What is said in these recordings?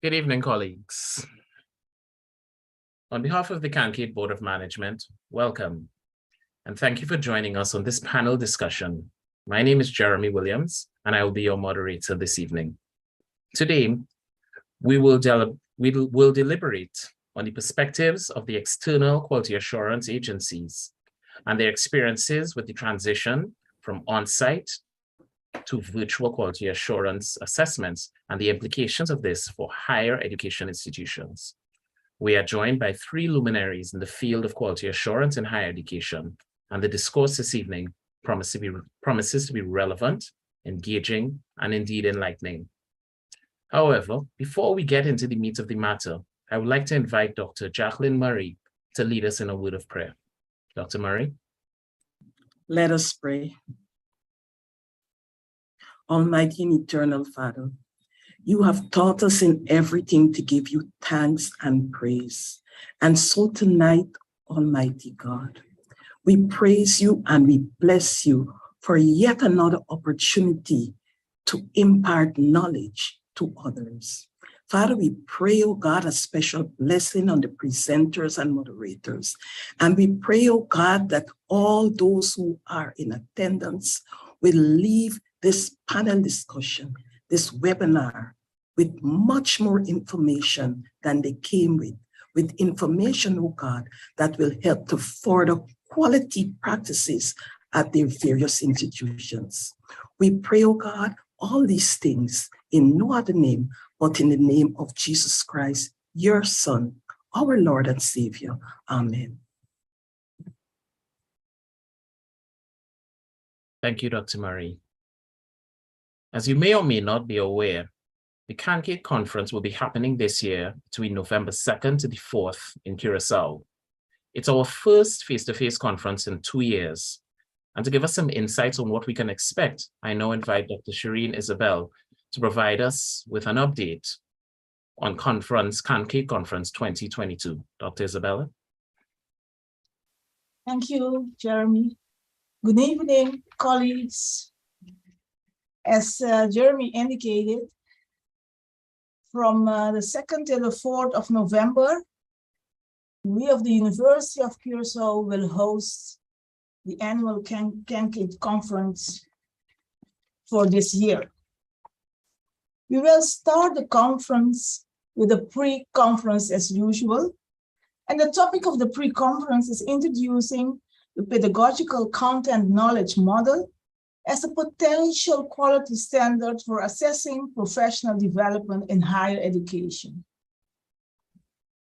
Good evening, colleagues. On behalf of the CANQATE Board of Management, welcome, and thank you for joining us on this panel discussion. My name is Jeremy Williams, and I will be your moderator this evening. Today, we will deliberate on the perspectives of the external quality assurance agencies and their experiences with the transition from on-site to virtual quality assurance assessments and the implications of this for higher education institutions. We are joined by three luminaries in the field of quality assurance in higher education, and the discourse this evening promises to be relevant, engaging, and indeed enlightening. However, before we get into the meat of the matter, I would like to invite Dr. Jacqueline Murray to lead us in a word of prayer. Dr. Murray. Let us pray. Almighty and eternal Father, you have taught us in everything to give you thanks and praise. And so tonight, Almighty God, we praise you and we bless you for yet another opportunity to impart knowledge to others. Father, we pray, oh God, a special blessing on the presenters and moderators. And we pray, oh God, that all those who are in attendance will leave this panel discussion, this webinar, with much more information than they came with information, oh God, that will help to further quality practices at their various institutions. We pray, oh God, all these things in no other name, but in the name of Jesus Christ, your Son, our Lord and Savior. Amen. Thank you, Dr. Murray. As you may or may not be aware, the CANQATE conference will be happening this year between November 2nd to the 4th in Curacao. It's our first face-to-face conference in 2 years. And to give us some insights on what we can expect, I now invite Dr. Shireen Isabel to provide us with an update on CANQATE Conference 2022. Dr. Isabella. Thank you, Jeremy. Good evening, colleagues. As Jeremy indicated, from the 2nd till the 4th of November, we of the University of Curacao will host the annual CANQATE conference for this year. We will start the conference with a pre-conference as usual. And the topic of the pre-conference is introducing the pedagogical content knowledge model as a potential quality standard for assessing professional development in higher education.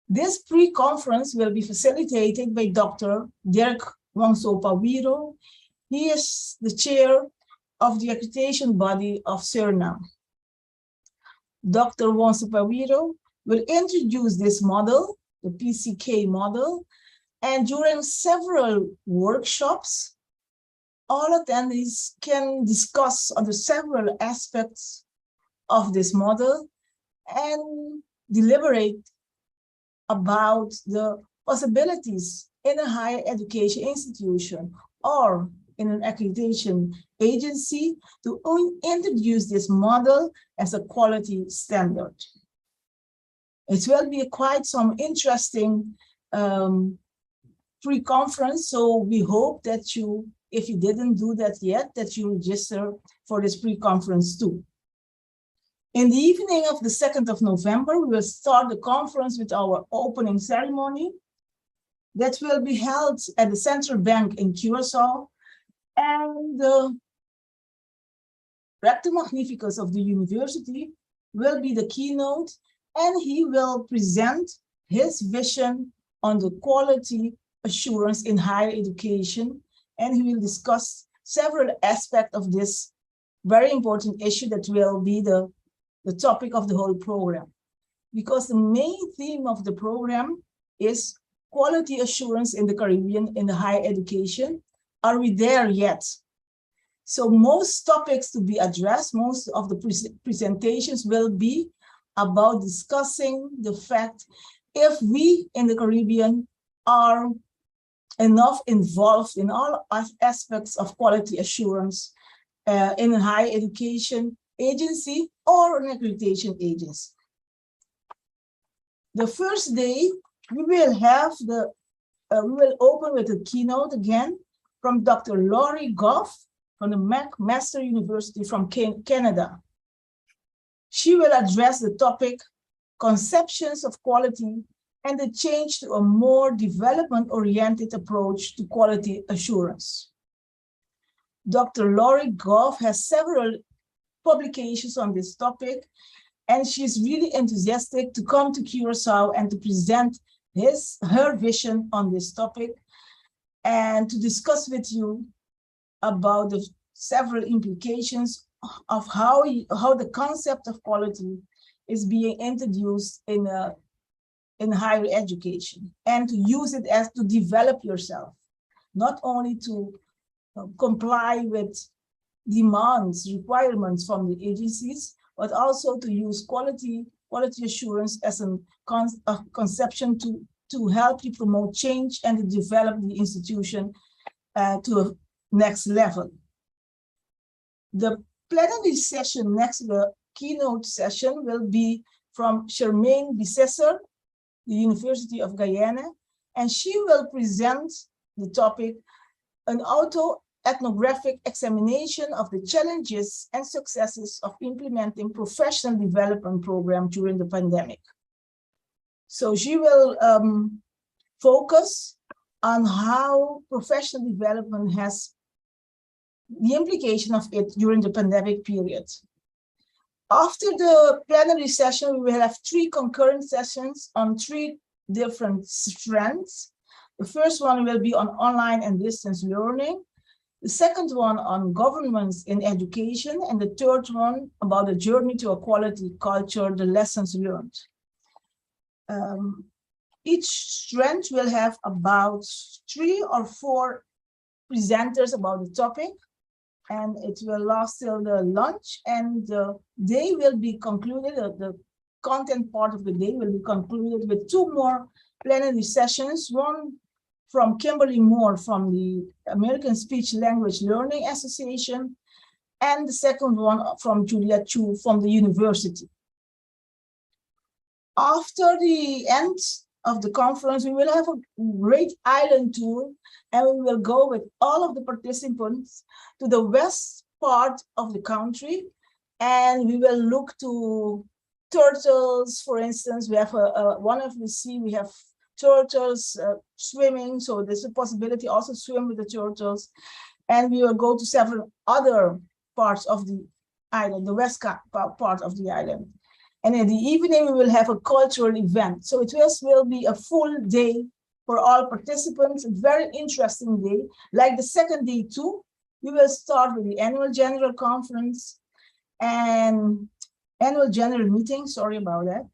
This pre-conference will be facilitated by Dr. Dirk Wongso-Pawiro. He is the chair of the accreditation body of Suriname. Dr. Wongso-Pawiro will introduce this model, the PCK model, and during several workshops, all attendees can discuss on the several aspects of this model and deliberate about the possibilities in a higher education institution or in an accreditation agency to introduce this model as a quality standard. It will be quite some interesting pre-conference, so we hope that you, if you didn't do that yet, that you register for this pre-conference too. In the evening of the 2nd of November, we will start the conference with our opening ceremony that will be held at the Central Bank in Curacao. And the Rector Magnificus of the university will be the keynote, and he will present his vision on the quality assurance in higher education, and he will discuss several aspects of this very important issue that will be the topic of the whole program. Because the main theme of the program is quality assurance in the Caribbean in the higher education. Are we there yet? So most topics to be addressed, most of the presentations will be about discussing the fact if we in the Caribbean are enough involved in all aspects of quality assurance in a higher education agency or an accreditation agency. The first day, we will open with a keynote again from Dr. Laurie Goff from the McMaster University from Canada. She will address the topic, conceptions of quality and the change to a more development-oriented approach to quality assurance. Dr. Laurie Goff has several publications on this topic, and she's really enthusiastic to come to Curacao and to present her vision on this topic and to discuss with you about the several implications of how the concept of quality is being introduced in higher education, and to use it as to develop yourself, not only to comply with demands, requirements from the agencies, but also to use quality assurance as a conception to help you promote change and to develop the institution to a next level. The plenary session next to the keynote session will be from Charmaine Bissesser, the University of Guyana, and she will present the topic, an auto-ethnographic examination of the challenges and successes of implementing professional development program during the pandemic. So she will focus on how professional development has the implication of it during the pandemic period. After the plenary session, we will have 3 concurrent sessions on 3 different strands. The first one will be on online and distance learning. The second one on governance in education, and the third one about the journey to a quality culture, the lessons learned. Each strand will have about 3 or 4 presenters about the topic, and it will last till the lunch, and the day will be concluded, the content part of the day will be concluded with 2 more plenary sessions, one from Kimberly Moore from the American Speech Language Learning Association, and the second one from Julia Chu from the university. After the end of the conference, we will have a great island tour, and we will go with all of the participants to the west part of the country, and we will look to turtles, for instance. We have one of the sea, we have turtles swimming, so there's a possibility also swim with the turtles. And we will go to several other parts of the island, the west part of the island. And in the evening, we will have a cultural event. So it will be a full day for all participants, a very interesting day. Like the second day too, we will start with the annual general conference and annual general meeting, sorry about that.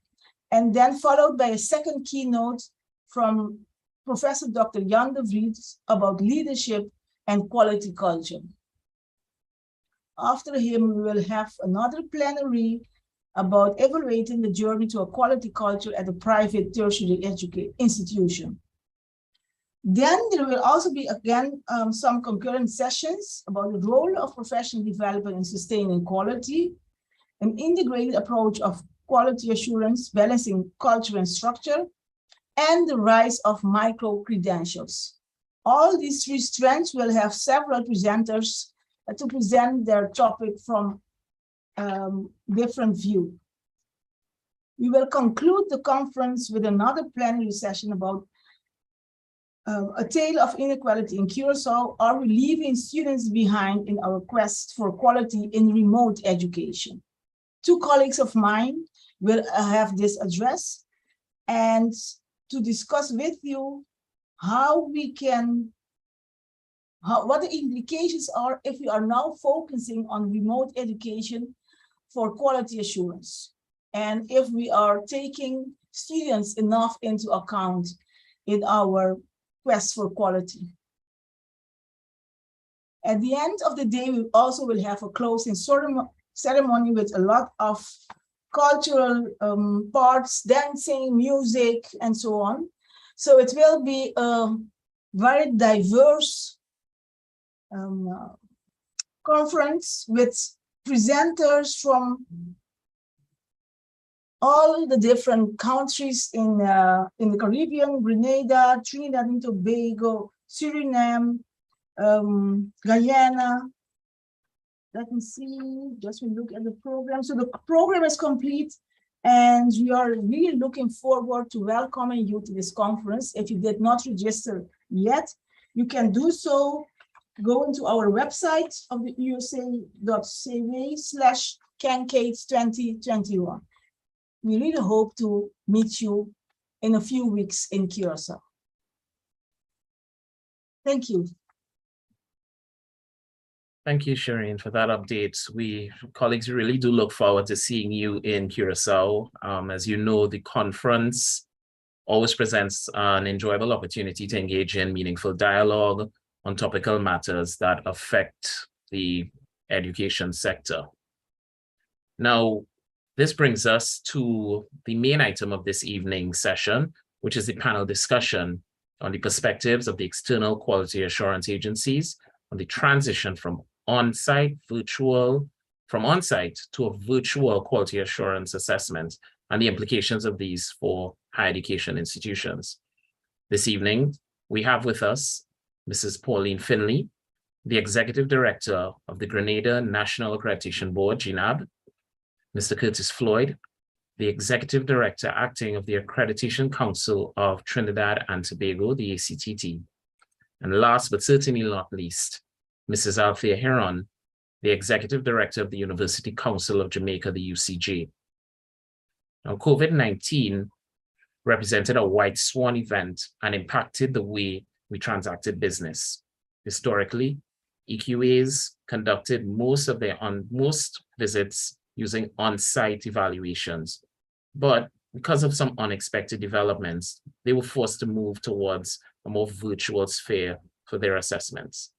And then followed by a second keynote from Professor Dr. Jan de Vries about leadership and quality culture. After him, we will have another plenary about evaluating the journey to a quality culture at a private tertiary institution. Then there will also be, again, some concurrent sessions about the role of professional development in sustaining quality, an integrated approach of quality assurance, balancing culture and structure, and the rise of micro-credentials. All these 3 strands will have several presenters to present their topic from different view. We will conclude the conference with another plenary session about a tale of inequality in Curacao. Are we leaving students behind in our quest for quality in remote education? 2 colleagues of mine will have this address and to discuss with you how we can, what the implications are if we are now focusing on remote education for quality assurance, and if we are taking students enough into account in our quest for quality. At the end of the day, we also will have a closing ceremony with a lot of cultural parts, dancing, music, and so on. So it will be a very diverse conference with presenters from all the different countries in the Caribbean, Grenada, Trinidad and Tobago, Suriname, Guyana. Let me see, just we look at the program. So the program is complete, and we are really looking forward to welcoming you to this conference. If you did not register yet, you can do so. Go into our website of the usa.ca/CANQATE 2021. We really hope to meet you in a few weeks in Curacao. Thank you. Thank you, Shireen, for that update. We colleagues really do look forward to seeing you in Curacao. As you know, the conference always presents an enjoyable opportunity to engage in meaningful dialogue on topical matters that affect the education sector. Now, this brings us to the main item of this evening's session, which is the panel discussion on the perspectives of the external quality assurance agencies on the transition from on-site to a virtual quality assurance assessment and the implications of these for higher education institutions. This evening, we have with us Mrs. Pauline Finley, the Executive Director of the Grenada National Accreditation Board, GNAB, Mr. Curtis Floyd, the Executive Director Acting of the Accreditation Council of Trinidad and Tobago, the ACTT, and last but certainly not least, Mrs. Althea Heron, the Executive Director of the University Council of Jamaica, the UCJ. Now, COVID-19 represented a white swan event and impacted the way we transacted business. Historically, EQAs conducted most visits using on-site evaluations, but because of some unexpected developments, they were forced to move towards a more virtual sphere for their assessments.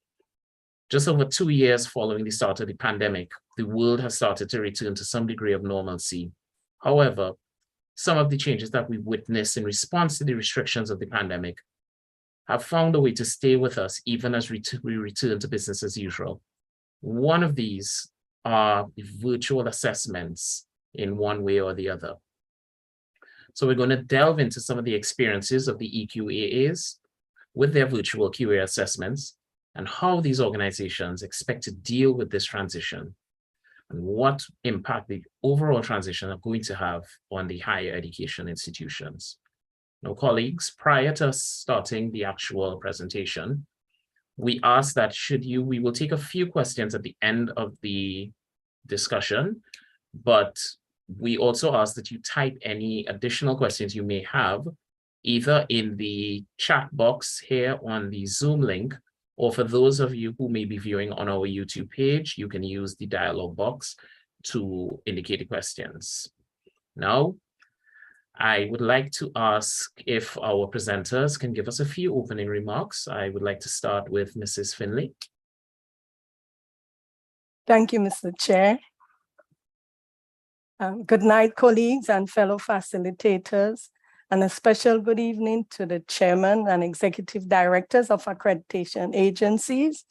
Just over 2 years following the start of the pandemic, the world has started to return to some degree of normalcy. However, some of the changes that we witnessed in response to the restrictions of the pandemic have found a way to stay with us even as we return to business as usual. One of these are the virtual assessments in one way or the other. So we're going to delve into some of the experiences of the EQAAs with their virtual QA assessments and how these organizations expect to deal with this transition and what impact the overall transition are going to have on the higher education institutions. Now, colleagues, prior to us starting the actual presentation, we ask that we will take a few questions at the end of the discussion, but we also ask that you type any additional questions you may have, either in the chat box here on the Zoom link, or for those of you who may be viewing on our YouTube page, you can use the dialog box to indicate the questions. Now, I would like to ask if our presenters can give us a few opening remarks. I would like to start with Mrs. Finley. Thank you, Mr. Chair. Good night, colleagues and fellow facilitators, and a special good evening to the chairman and executive directors of accreditation agencies.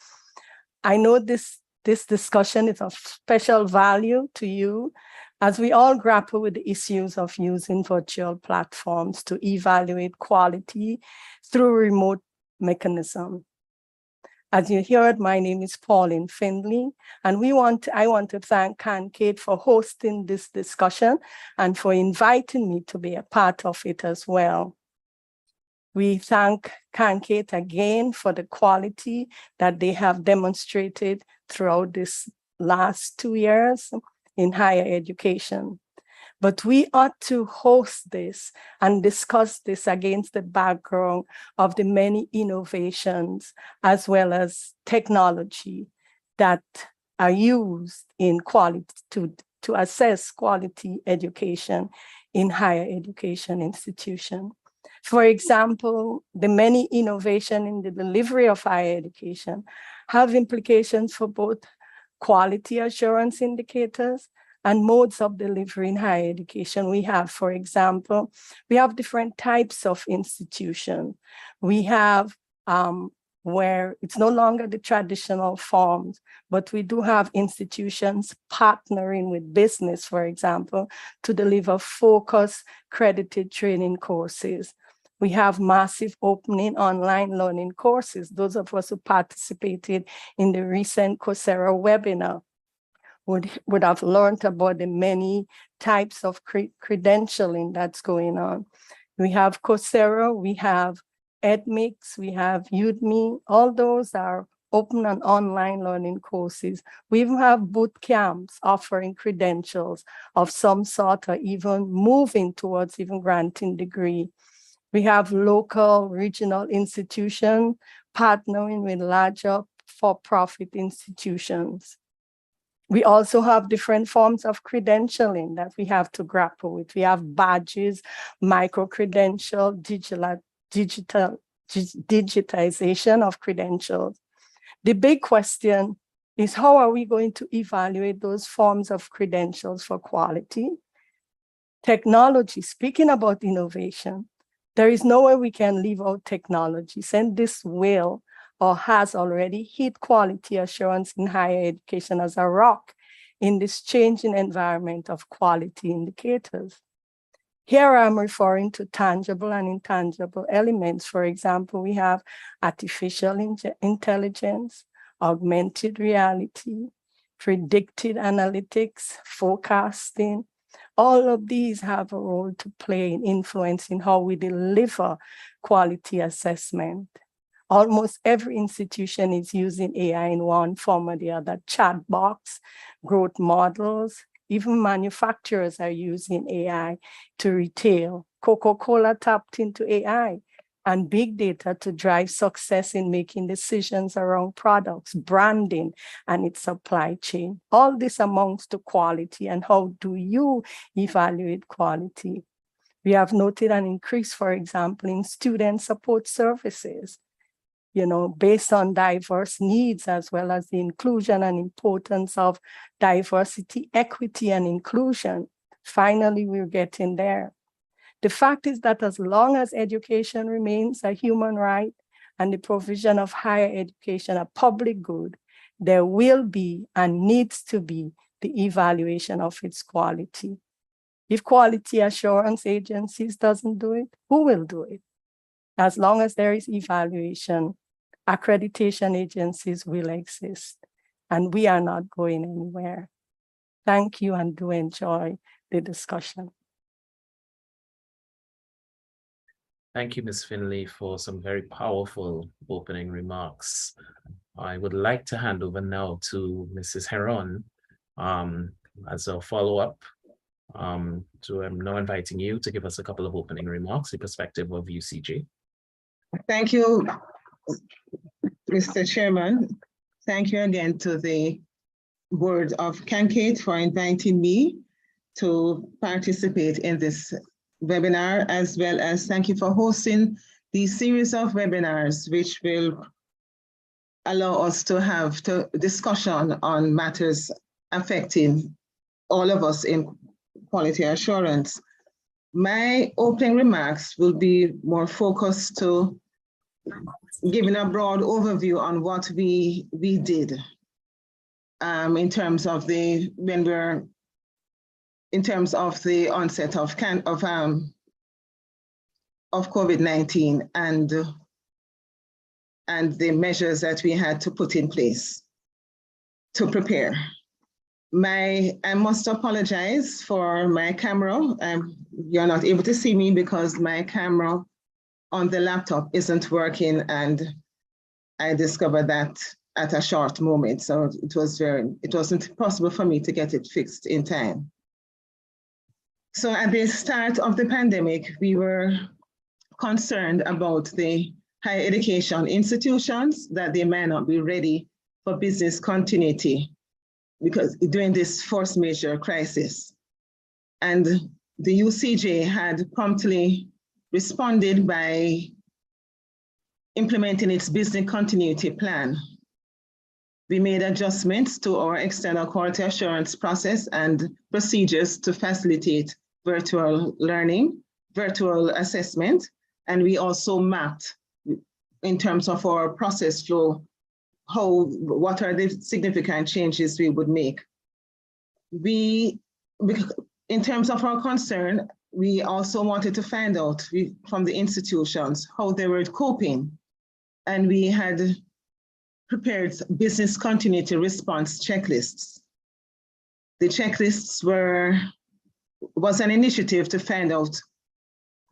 I know this discussion is of special value to you as we all grapple with the issues of using virtual platforms to evaluate quality through remote mechanism. As you heard, my name is Pauline Finley, and I want to thank CANQATE for hosting this discussion and for inviting me to be a part of it as well. We thank CANQATE again for the quality that they have demonstrated throughout this last 2 years in higher education. But we ought to host this and discuss this against the background of the many innovations as well as technology that are used in quality to assess quality education in higher education institutions. For example, the many innovations in the delivery of higher education have implications for both quality assurance indicators and modes of delivery in higher education. We have, for example, we have different types of institutions. We have where it's no longer the traditional forms, but we do have institutions partnering with business, for example, to deliver focused credited training courses. We have massive opening online learning courses. Those of us who participated in the recent Coursera webinar would have learned about the many types of credentialing that's going on. We have Coursera, we have EdMix, we have Udemy. All those are open and online learning courses. We even have boot camps offering credentials of some sort, or even moving towards even granting degree. We have local regional institutions partnering with larger for-profit institutions. We also have different forms of credentialing that we have to grapple with. We have badges, micro-credential, digitization of credentials. The big question is, how are we going to evaluate those forms of credentials for quality? Technology, speaking about innovation, there is no way we can leave out technologies, and this will or has already hit quality assurance in higher education as a rock in this changing environment of quality indicators. Here I'm referring to tangible and intangible elements. For example, we have artificial intelligence, augmented reality, predictive analytics, forecasting. All of these have a role to play in influencing how we deliver quality assessment. Almost every institution is using AI in one form or the other. Chatbots, growth models, even manufacturers are using AI to retail. Coca-Cola tapped into AI and big data to drive success in making decisions around products, branding, and its supply chain. All this amounts to quality, and how do you evaluate quality? We have noted an increase, for example, in student support services, based on diverse needs, as well as the inclusion and importance of diversity, equity, and inclusion. Finally, we're getting there. The fact is that as long as education remains a human right and the provision of higher education a public good, there will be and needs to be the evaluation of its quality. If quality assurance agencies doesn't do it, who will do it? As long as there is evaluation, accreditation agencies will exist, and we are not going anywhere. Thank you, and do enjoy the discussion. Thank you, Ms. Finley, for some very powerful opening remarks. I would like to hand over now to Mrs. Heron as a follow-up. So I'm now inviting you to give us a couple of opening remarks, the perspective of UCG. Thank you, Mr. Chairman. Thank you again to the board of CANQATE for inviting me to participate in this webinar, as well as thank you for hosting these series of webinars, which will allow us to have discussion on matters affecting all of us in quality assurance. My opening remarks will be more focused to giving a broad overview on what we did in terms of the onset of COVID-19 and the measures that we had to put in place to prepare. I must apologize for my camera. You're not able to see me because my camera on the laptop isn't working, and I discovered that at a short moment. So it wasn't possible for me to get it fixed in time. So at the start of the pandemic, we were concerned about the higher education institutions, that they might not be ready for business continuity because during this force majeure crisis. And the UCJ had promptly responded by implementing its business continuity plan. We made adjustments to our external quality assurance process and procedures to facilitate virtual learning, virtual assessment, and we also mapped in terms of our process flow, what are the significant changes we would make. In terms of our concern, we also wanted to find out from the institutions how they were coping. And we had prepared business continuity response checklists. The checklists was an initiative to find out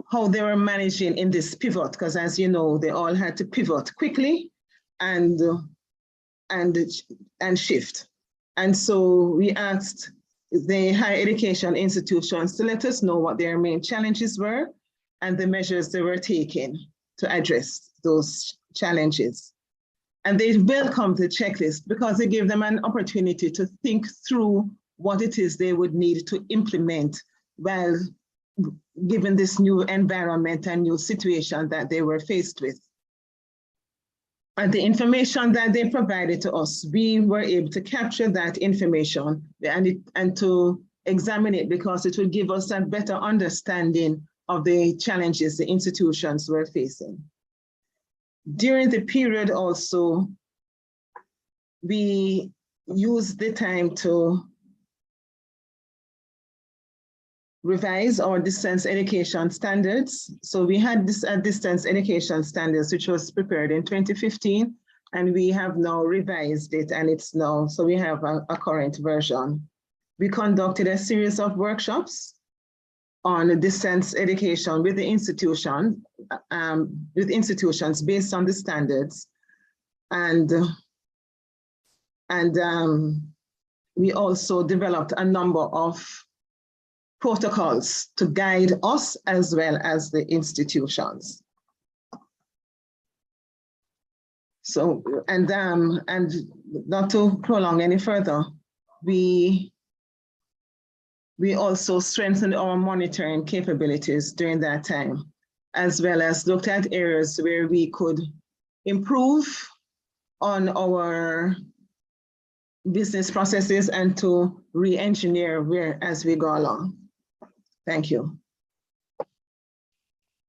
how they were managing in this pivot, because as you know, they all had to pivot quickly and shift. And so we asked the higher education institutions to let us know what their main challenges were and the measures they were taking to address those challenges. And they welcomed the checklist because it gave them an opportunity to think through what it is they would need to implement while given this new environment and new situation that they were faced with. And the information that they provided to us, we were able to capture that information and to examine it because it would give us a better understanding of the challenges the institutions were facing. During the period also, we used the time to revise our distance education standards. So we had this distance education standards, which was prepared in 2015, and we have now revised it, and it's now, so we have a current version. We conducted a series of workshops on distance education with the institutions based on the standards. And we also developed a number of protocols to guide us as well as the institutions. So, and not to prolong any further, we also strengthened our monitoring capabilities during that time, as well as looked at areas where we could improve on our business processes and to re-engineer as we go along. Thank you.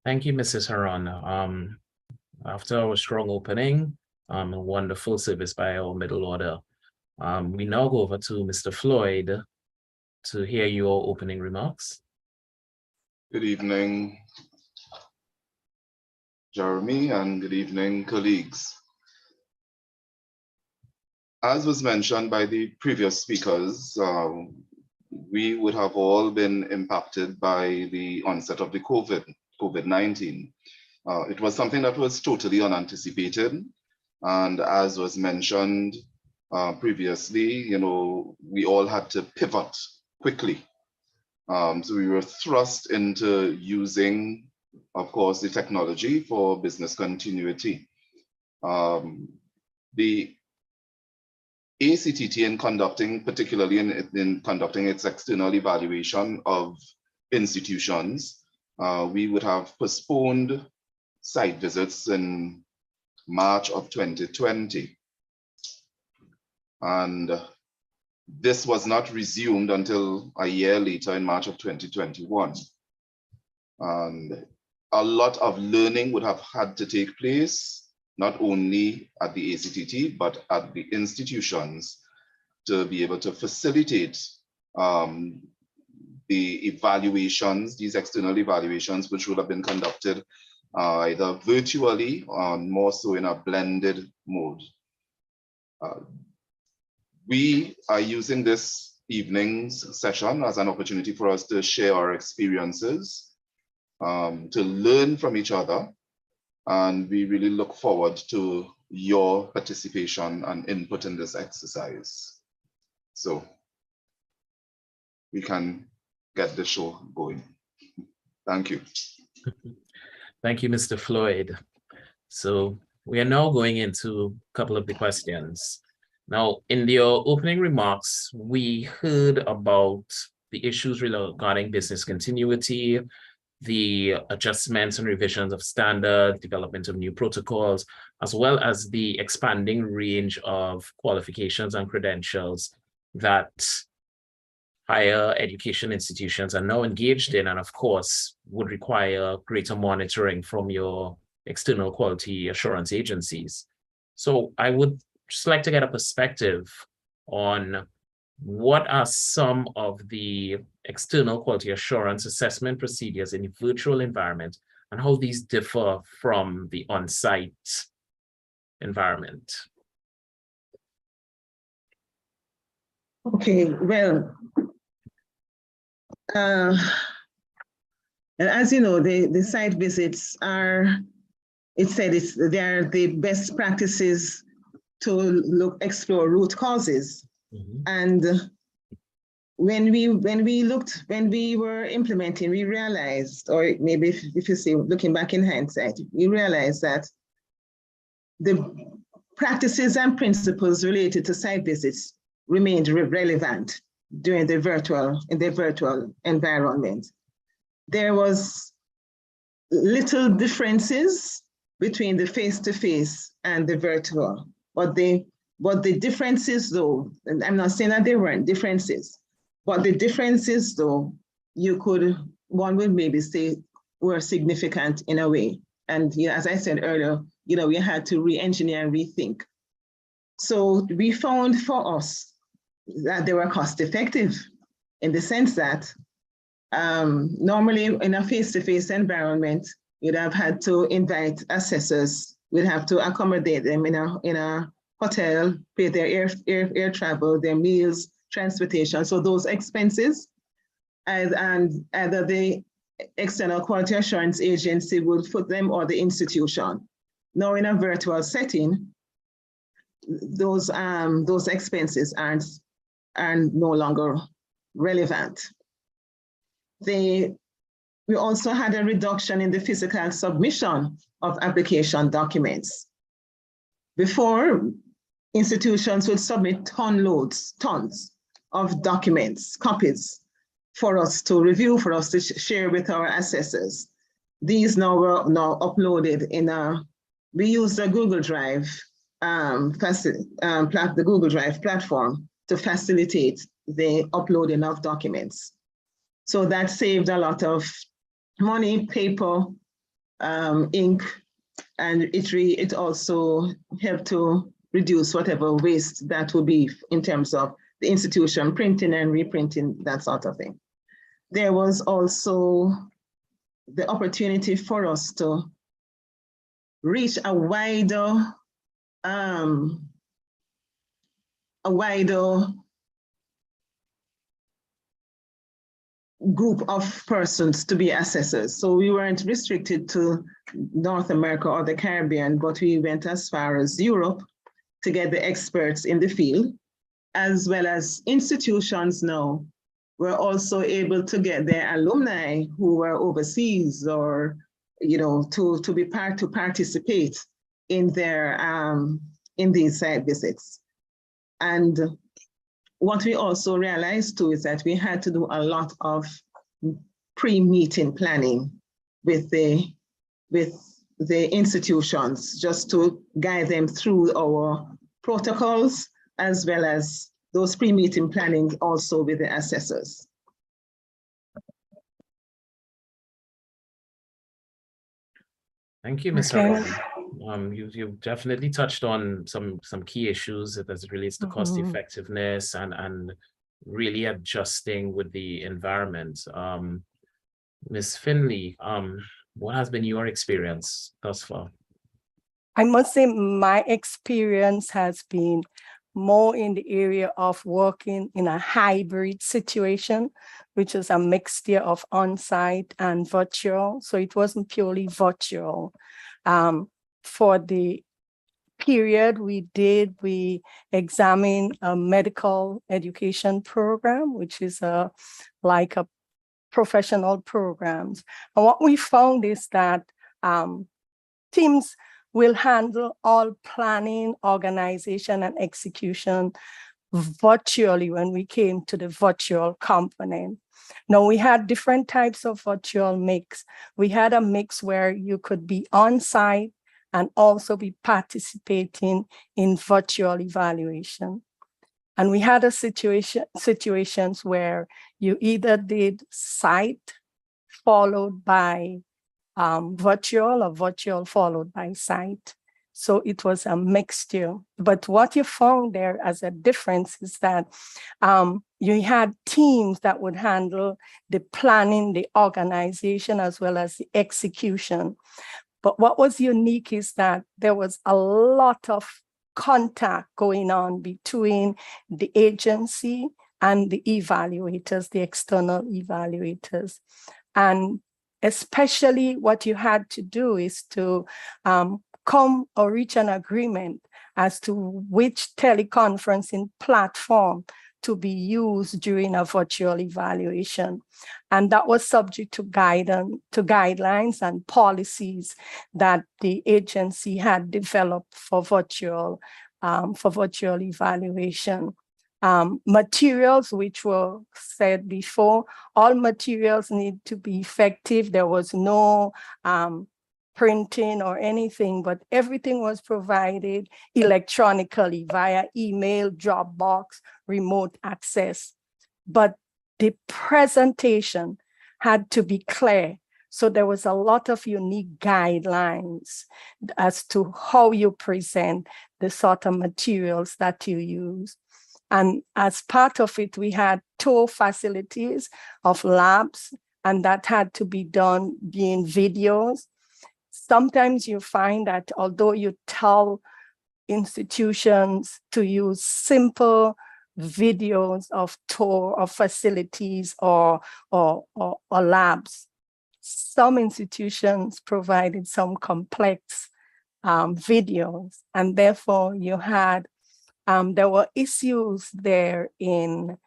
Thank you, Mrs. Haran. After our strong opening, a wonderful service by our middle order, we now go over to Mr. Floyd to hear your opening remarks. Good evening, Jeremy, and good evening, colleagues. As was mentioned by the previous speakers, we would have all been impacted by the onset of the COVID-19. It was something that was totally unanticipated. And as was mentioned previously, you know, we all had to pivot quickly. So we were thrust into using, of course, the technology for business continuity. The ACTT in conducting, particularly in conducting its external evaluation of institutions, we would have postponed site visits in March of 2020. And this was not resumed until a year later in March of 2021. And a lot of learning would have had to take place, not only at the ACTT, but at the institutions to be able to facilitate the evaluations, these external evaluations, which would have been conducted either virtually or more so in a blended mode. We are using this evening's session as an opportunity for us to share our experiences, to learn from each other, and we really look forward to your participation and input in this exercise. So we can get the show going. Thank you. Thank you, Mr. Floyd. So we are now going into a couple of the questions. Now, in your opening remarks, we heard about the issues regarding business continuity, the adjustments and revisions of standards, development of new protocols, as well as the expanding range of qualifications and credentials that higher education institutions are now engaged in, and of course, would require greater monitoring from your external quality assurance agencies. So I would just like to get a perspective on what are some of the external quality assurance assessment procedures in the virtual environment and how these differ from the on-site environment. Okay, well, and as you know, the site visits are, they are the best practices to explore root causes. Mm-hmm. And when we were implementing, we realized, or maybe if you see, looking back in hindsight, we realized that the practices and principles related to site visits remained relevant during the virtual environment. There was little differences between the face-to-face and the virtual, but the differences though, and I'm not saying that there weren't differences, but the differences though, one would maybe say were significant in a way. And as I said earlier, we had to re-engineer and rethink. So we found for us that they were cost effective in the sense that normally in a face-to-face environment, you'd have had to invite assessors, we'd have to accommodate them in a hotel, pay their air travel, their meals, transportation. So those expenses, and either the external quality assurance agency would foot them or the institution. Now in a virtual setting, those expenses are no longer relevant. We also had a reduction in the physical submission of application documents. Before, institutions would submit tons of documents, copies, for us to review, for us to share with our assessors. These now were uploaded we use the Google Drive, the Google Drive platform to facilitate the uploading of documents. So that saved a lot of money, paper, ink, and it also helped to reduce whatever waste that would be in terms of the institution printing and reprinting, that sort of thing. There was also the opportunity for us to reach a wider group of persons to be assessors. So we weren't restricted to North America or the Caribbean, but we went as far as Europe to get the experts in the field, as well as institutions now were also able to get their alumni who were overseas or, to participate in in these site visits. And what we also realized too is that we had to do a lot of pre-meeting planning with the institutions just to guide them through our protocols, as well as those pre-meeting planning also with the assessors. Thank you, Ms. Harari. You've definitely touched on some key issues as it relates to cost effectiveness and really adjusting with the environment. Ms. Finley, what has been your experience thus far? I must say my experience has been more in the area of working in a hybrid situation, which is a mixture of on-site and virtual. So it wasn't purely virtual. For the period we examined a medical education program, which is like a professional programs. And what we found is that teams will handle all planning, organization, and execution virtually when we came to the virtual component. Now, we had different types of virtual mix. We had a mix where you could be on site and also be participating in virtual evaluation. And we had a situations where you either did site followed by virtual or virtual followed by site. So it was a mixture. But what you found there as a difference is that you had teams that would handle the planning, the organization, as well as the execution. But what was unique is that there was a lot of contact going on between the agency and the evaluators, the external evaluators. And especially what you had to do is to come or reach an agreement as to which teleconferencing platform to be used during a virtual evaluation. And that was subject to guidelines and policies that the agency had developed for virtual evaluation. Materials, which were said before, all materials need to be effective. There was no printing or anything, but everything was provided electronically via email, Dropbox, remote access. But the presentation had to be clear. So there was a lot of unique guidelines as to how you present the sort of materials that you use. And as part of it, we had tour facilities of labs, and that had to be done being videos. Sometimes you find that although you tell institutions to use simple videos of tour of facilities or labs, some institutions provided some complex videos, and therefore you had there were issues there in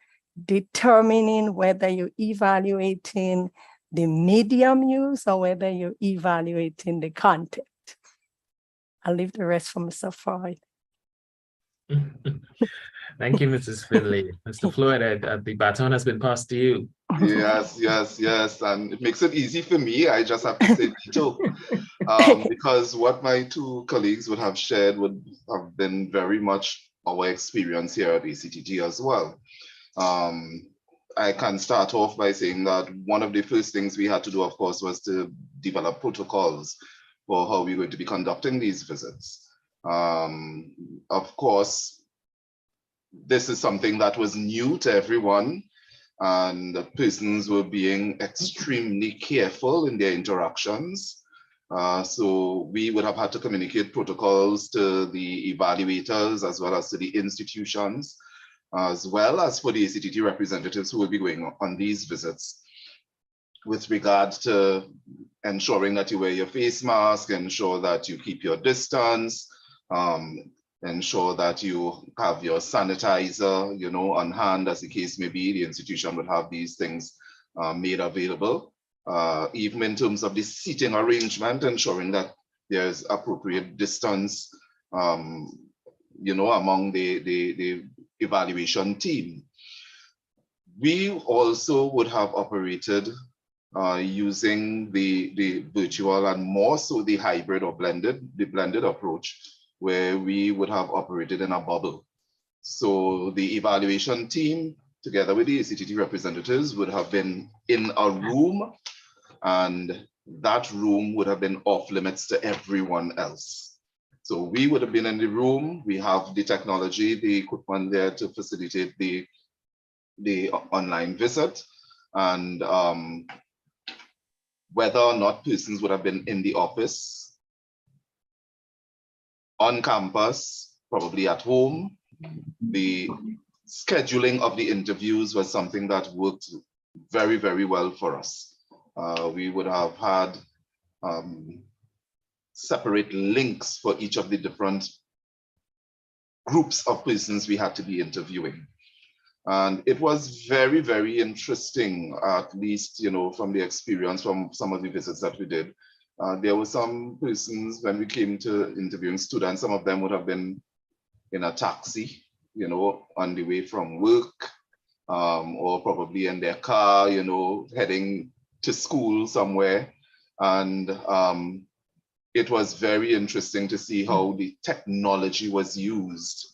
determining whether you're evaluating the medium use or whether you're evaluating the content. I'll leave the rest for Mr. Floyd. Thank you, Mrs. Finley. Mr. Floyd, the baton has been passed to you. Yes, yes, yes. And it makes it easy for me. I just have to say too, because what my two colleagues would have shared would have been very much our experience here at ACTT as well. I can start off by saying that one of the first things we had to do, of course, was to develop protocols for how we're going to be conducting these visits. Of course, this is something that was new to everyone, and the persons were being extremely careful in their interactions. So we would have had to communicate protocols to the evaluators as well as to the institutions, as well as for the ACTT representatives who will be going on these visits, with regard to ensuring that you wear your face mask, ensure that you keep your distance, ensure that you have your sanitizer, you know, on hand, as the case may be. The institution would have these things made available, even in terms of the seating arrangement, ensuring that there's appropriate distance, you know, among the evaluation team. We also would have operated using the virtual and more so the hybrid or blended approach, where we would have operated in a bubble. So the evaluation team, together with the ACTT representatives, would have been in a room, and that room would have been off limits to everyone else. So we would have been in the room. We have the technology, the equipment there to facilitate the online visit, and whether or not persons would have been in the office, on campus, probably at home, the scheduling of the interviews was something that worked very, very well for us. We would have had separate links for each of the different groups of persons we had to be interviewing. And it was very, very interesting, at least, you know, from the experience from some of the visits that we did. There were some persons, when we came to interviewing students, some of them would have been in a taxi, you know, on the way from work, or probably in their car, you know, heading to school somewhere. And it was very interesting to see how the technology was used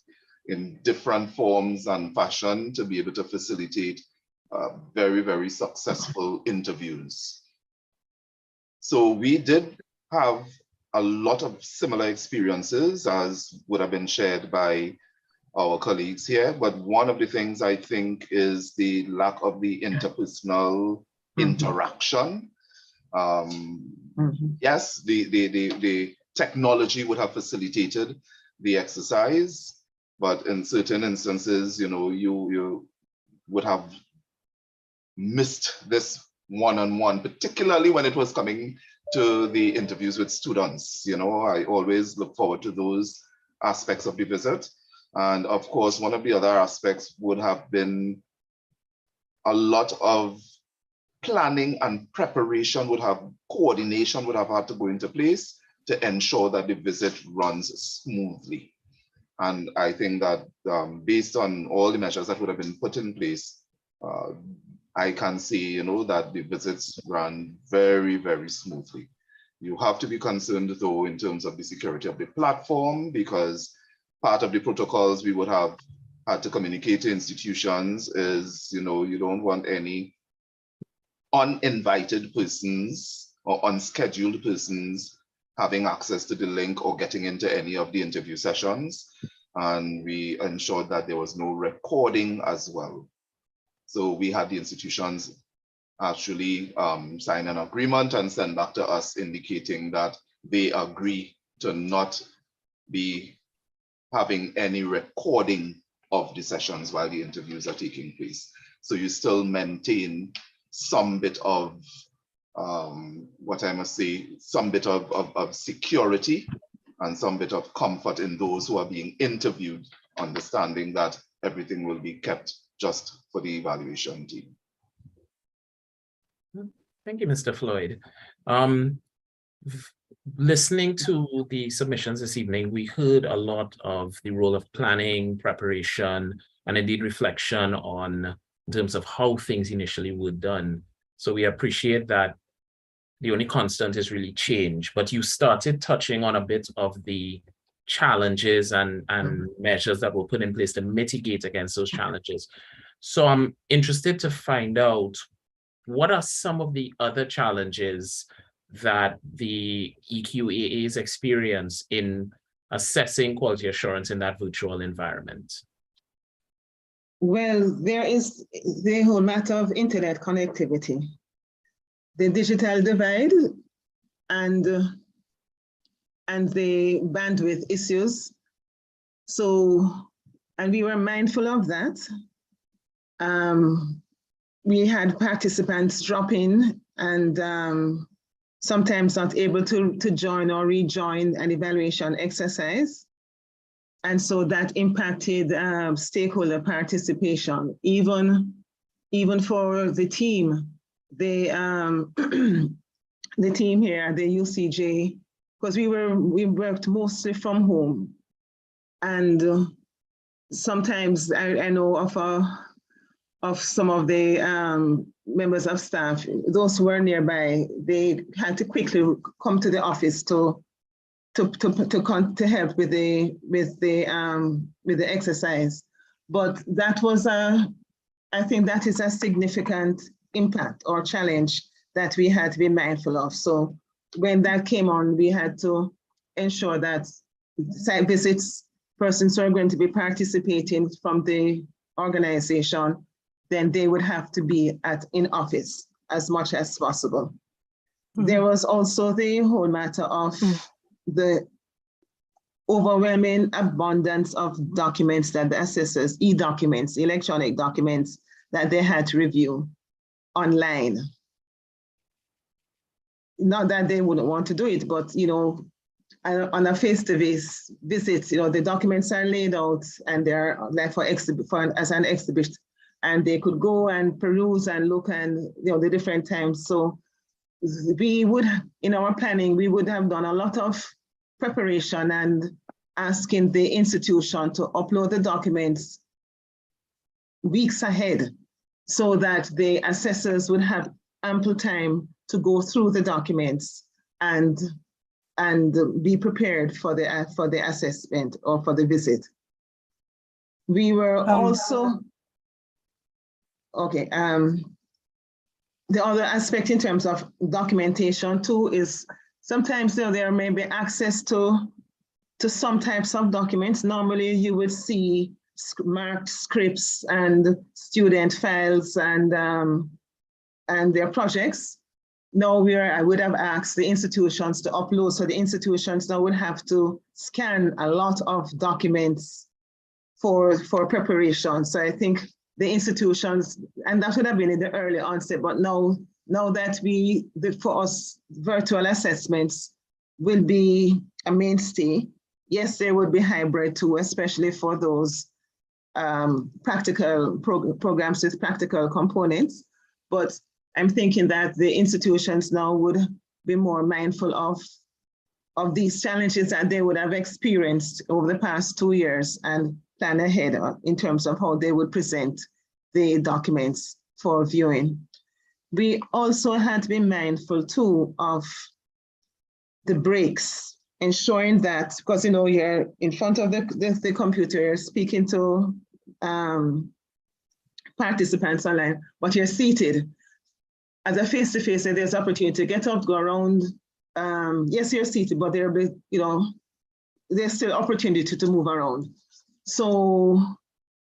in different forms and fashion to be able to facilitate very, very successful interviews. So we did have a lot of similar experiences as would have been shared by our colleagues here. But one of the things I think is the lack of the interpersonal interaction. Yes, the technology would have facilitated the exercise, but in certain instances, you would have missed this one-on-one, particularly when it was coming to the interviews with students. I always look forward to those aspects of the visit. And of course, one of the other aspects would have been a lot of planning and preparation coordination would have had to go into place to ensure that the visit runs smoothly. And I think that based on all the measures that would have been put in place, I can see, that the visits ran very, very smoothly. You have to be concerned though in terms of the security of the platform, because part of the protocols we would have had to communicate to institutions is, you don't want any uninvited persons or unscheduled persons having access to the link or getting into any of the interview sessions. And we ensured that there was no recording as well. So we had the institutions actually sign an agreement and send back to us indicating that they agree to not be having any recording of the sessions while the interviews are taking place. So you still maintain some bit of, what I must say, some bit of security and some bit of comfort in those who are being interviewed, understanding that everything will be kept just for the evaluation team. Thank you, Mr. Floyd. Listening to the submissions this evening, we heard a lot of the role of planning, preparation, and indeed reflection on in terms of how things initially were done. So we appreciate that the only constant is really change, but you started touching on a bit of the challenges and measures that were put in place to mitigate against those challenges. So I'm interested to find out, what are some of the other challenges that the EQAAs experience in assessing quality assurance in that virtual environment? Well, there is the whole matter of internet connectivity, the digital divide, and the bandwidth issues. So, and we were mindful of that. We had participants drop in and sometimes not able to join or rejoin an evaluation exercise. And so that impacted stakeholder participation, even for the team. The team here at the UCJ, because we worked mostly from home. And sometimes I know of some of the members of staff, those who were nearby, they had to quickly come to the office to help with the exercise. But that was I think that is a significant impact or challenge that we had to be mindful of. So when that came on, we had to ensure that site visits, persons who are going to be participating from the organization, then they would have to be in office as much as possible. Mm-hmm. There was also the whole matter of the overwhelming abundance of documents that the assessors, e-documents, electronic documents that they had to review online. Not that they wouldn't want to do it, but on a face-to-face visit, the documents are laid out and they're like as an exhibit, and they could go and peruse and look and the different times. So we would, in our planning, we would have done a lot of preparation and asking the institution to upload the documents weeks ahead so that the assessors would have ample time to go through the documents and be prepared for the assessment or for the visit. We were also, okay, the other aspect in terms of documentation too is sometimes there may be access to some types of documents. Normally you would see marked scripts and student files and their projects. Now I would have asked the institutions to upload, so the institutions now would have to scan a lot of documents for preparation. So I think the institutions, and that would have been in the early onset, but now that for us, virtual assessments will be a mainstay. Yes, there would be hybrid too, especially for those practical programs with practical components. But I'm thinking that the institutions now would be more mindful of these challenges that they would have experienced over the past 2 years and plan ahead in terms of how they would present the documents for viewing. We also had to be mindful too of the breaks, ensuring that, because you're in front of the computer, you're speaking to participants online, but you're seated. As a face-to-face, there's opportunity to get up, go around. Yes, you're seated, but there'll be, there's still opportunity to move around. So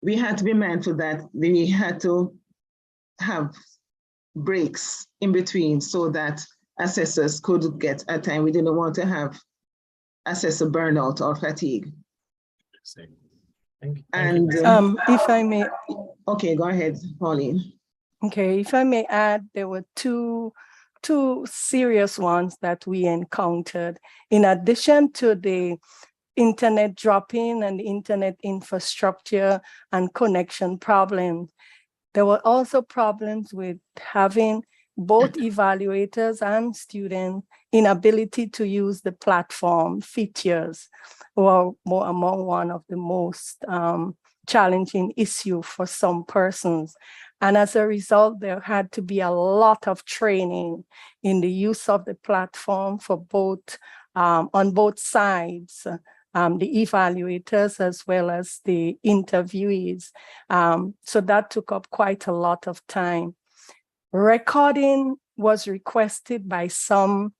we had to be mindful that we had to have breaks in between so that assessors could get a time. We didn't want to have assessor burnout or fatigue. Thank you. And if I may. Okay, go ahead, Pauline. Okay, if I may add, there were two serious ones that we encountered. In addition to the internet dropping and the internet infrastructure and connection problems, there were also problems with having both evaluators and students inability to use the platform features, or among one of the most challenging issue for some persons. And as a result, there had to be a lot of training in the use of the platform for both, on both sides, the evaluators as well as the interviewees. So that took up quite a lot of time. Recording was requested by some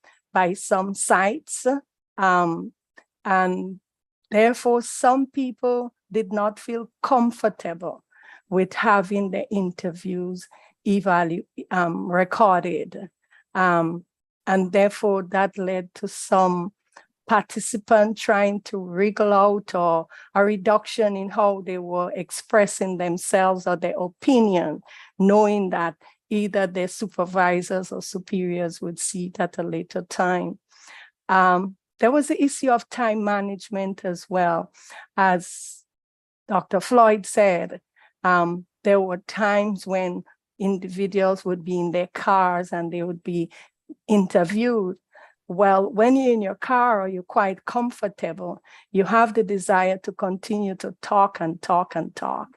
sites, and therefore some people did not feel comfortable with having the interviews recorded. And therefore that led to some participants trying to wriggle out or a reduction in how they were expressing themselves or their opinion, knowing that either their supervisors or superiors would see it at a later time. There was the issue of time management as well. As Dr. Floyd said, there were times when individuals would be in their cars and they would be interviewed. Well, when you're in your car or you're quite comfortable, you have the desire to continue to talk and talk and talk.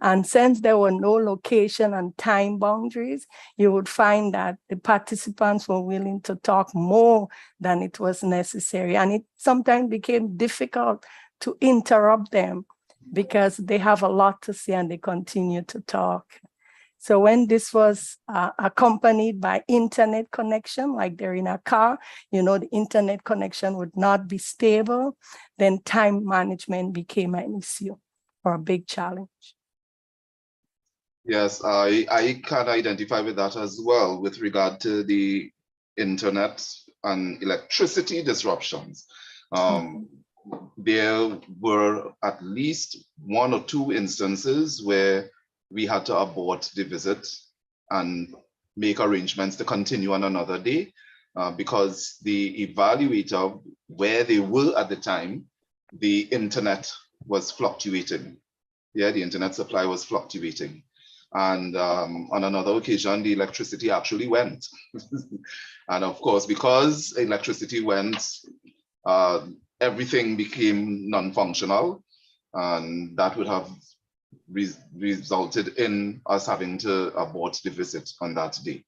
And since there were no location and time boundaries, you would find that the participants were willing to talk more than it was necessary. And it sometimes became difficult to interrupt them because they have a lot to say and they continue to talk. So when this was accompanied by internet connection, like they're in a car, the internet connection would not be stable, then time management became an issue or a big challenge. Yes, I can identify with that as well with regard to the internet and electricity disruptions. There were at least 1 or 2 instances where we had to abort the visit and make arrangements to continue on another day because the evaluator, where they were at the time, the internet was fluctuating. Yeah, the internet supply was fluctuating. And on another occasion, the electricity actually went. And of course, because electricity went, everything became non-functional, and that would have resulted in us having to abort the visit on that day.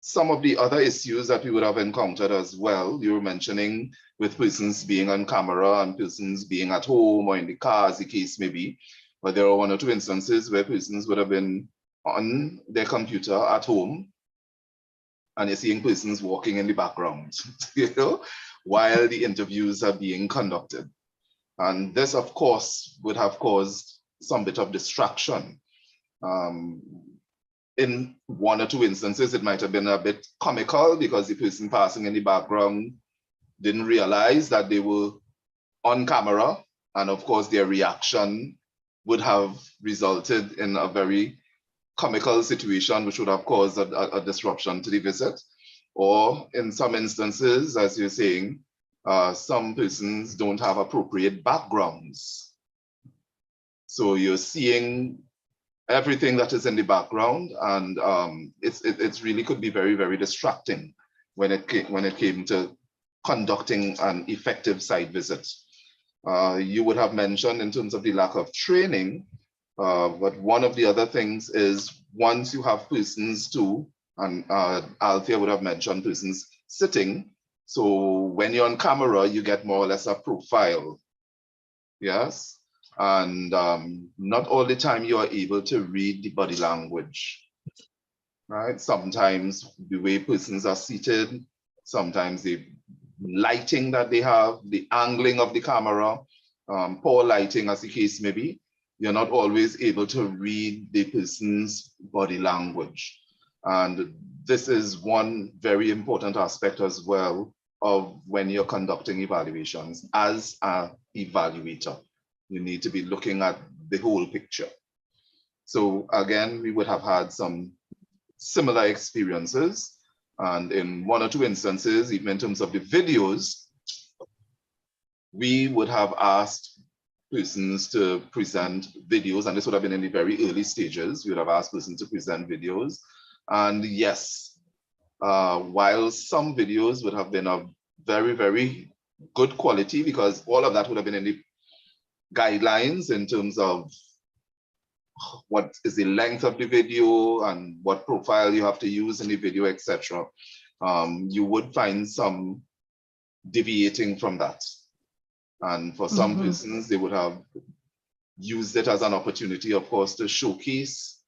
Some of the other issues that we would have encountered as well, you were mentioning with persons being on camera and persons being at home or in the car, as the case may be, but there are 1 or 2 instances where persons would have been on their computer at home, and you're seeing persons walking in the background, you know, while the interviews are being conducted. And this, of course, would have caused some bit of distraction. In one or two instances, it might have been a bit comical because the person passing in the background didn't realize that they were on camera. And of course, their reaction would have resulted in a very comical situation, which would have caused a disruption to the visit. Or in some instances, as you're saying, some persons don't have appropriate backgrounds. So you're seeing everything that is in the background, and it's really could be very, very distracting when it came to conducting an effective site visit. You would have mentioned in terms of the lack of training, but one of the other things is once you have persons and Althea would have mentioned persons sitting. So when you're on camera, you get more or less a profile. Yes. And not all the time you are able to read the body language, right? Sometimes the way persons are seated, sometimes the lighting that they have, the angling of the camera, poor lighting as the case may be, you're not always able to read the person's body language. And this is one very important aspect as well of when you're conducting evaluations as an evaluator. You need to be looking at the whole picture. So again, we would have had some similar experiences. And in one or two instances, even in terms of the videos, we would have asked persons to present videos, and this would have been in the very early stages. We would have asked persons to present videos. And yes, while some videos would have been of very, very good quality, because all of that would have been in the guidelines in terms of what is the length of the video and what profile you have to use in the video, etc. You would find some deviating from that. And for some persons, they would have used it as an opportunity, of course, to showcase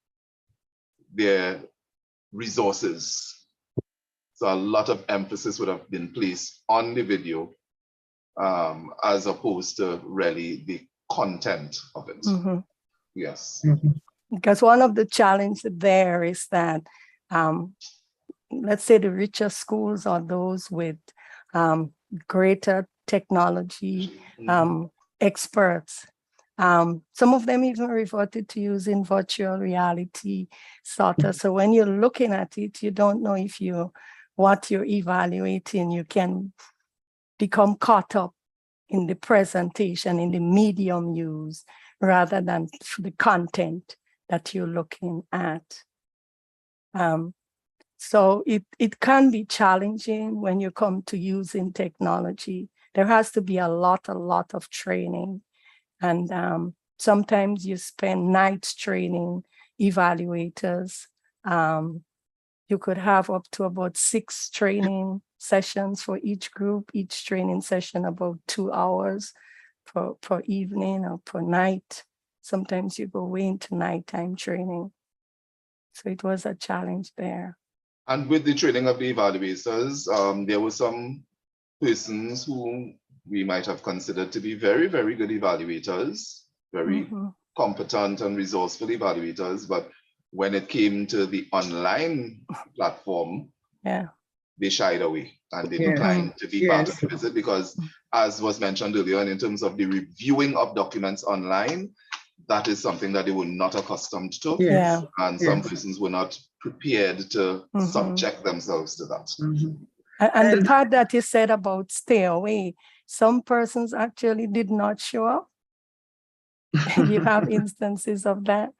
their resources. So a lot of emphasis would have been placed on the video as opposed to really the content of it. Yes. Because one of the challenges there is that, let's say the richer schools are those with greater technology experts. Some of them even reverted to using virtual reality sort of. So when you're looking at it, you don't know if what you're evaluating, you can become caught up in the presentation, in the medium used, rather than the content that you're looking at. So it can be challenging when you come to using technology. There has to be a lot of training. And sometimes you spend nights training evaluators. You could have up to about 6 training sessions for each group, each training session about 2 hours per evening or per night. Sometimes you go way into nighttime training. So it was a challenge there. And with the training of the evaluators, there were some persons who we might have considered to be very, very good evaluators, very competent and resourceful evaluators. But when it came to the online platform, they shied away and they declined to be part of the visit because, as was mentioned earlier, in terms of the reviewing of documents online, that is something that they were not accustomed to. And some persons were not prepared to subject themselves to that. And the part that you said about stay away, some persons actually did not show up. You have instances of that,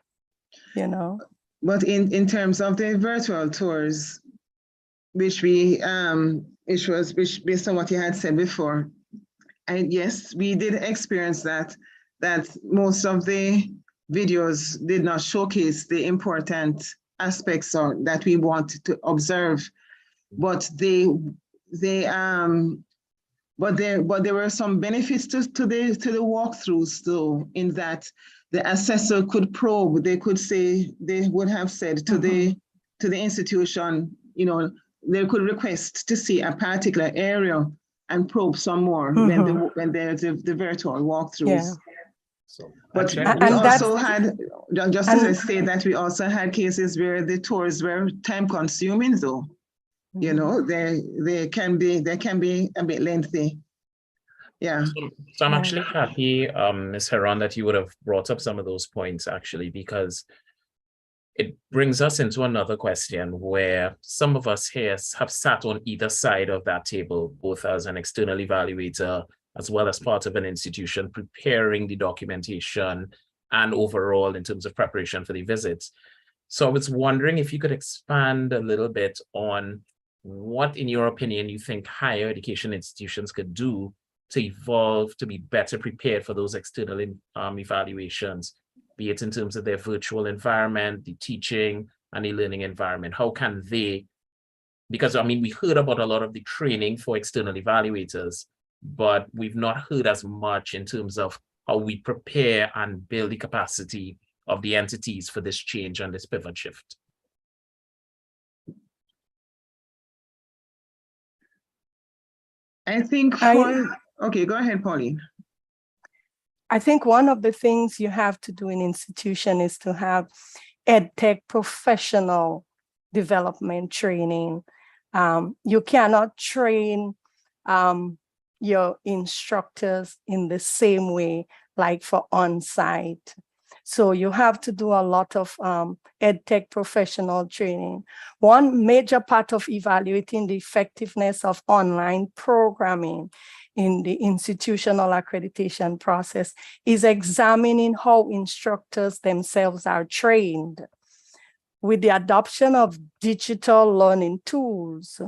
you know. But in terms of the virtual tours, which based on what you had said before, and yes, we did experience that most of the videos did not showcase the important aspects that we want to observe, but they But there were some benefits to the walkthroughs though, in that the assessor could probe. They could say, they would have said to the institution, you know, they could request to see a particular area and probe some more when there's the virtual walkthroughs. Yeah. So, But actually, we also had, just to say that we also had cases where the tours were time consuming though. You know, they can be a bit lengthy. Yeah. So I'm actually happy, Ms. Heron, that you would have brought up some of those points actually, because it brings us into another question where some of us here have sat on either side of that table, both as an external evaluator, as well as part of an institution preparing the documentation and overall in terms of preparation for the visits. So I was wondering if you could expand a little bit on what, in your opinion, you think higher education institutions could do to evolve, to be better prepared for those external evaluations, be it in terms of their virtual environment, the teaching and the learning environment. How can they, because I mean, we heard about a lot of the training for external evaluators, but we've not heard as much in terms of how we prepare and build the capacity of the entities for this change and this pivot shift. I think okay, go ahead, Pauline. I think one of the things you have to do in institution is to have EdTech professional development training. You cannot train your instructors in the same way like for on-site. So you have to do a lot of EdTech professional training. One major part of evaluating the effectiveness of online programming in the institutional accreditation process is examining how instructors themselves are trained. With the adoption of digital learning tools,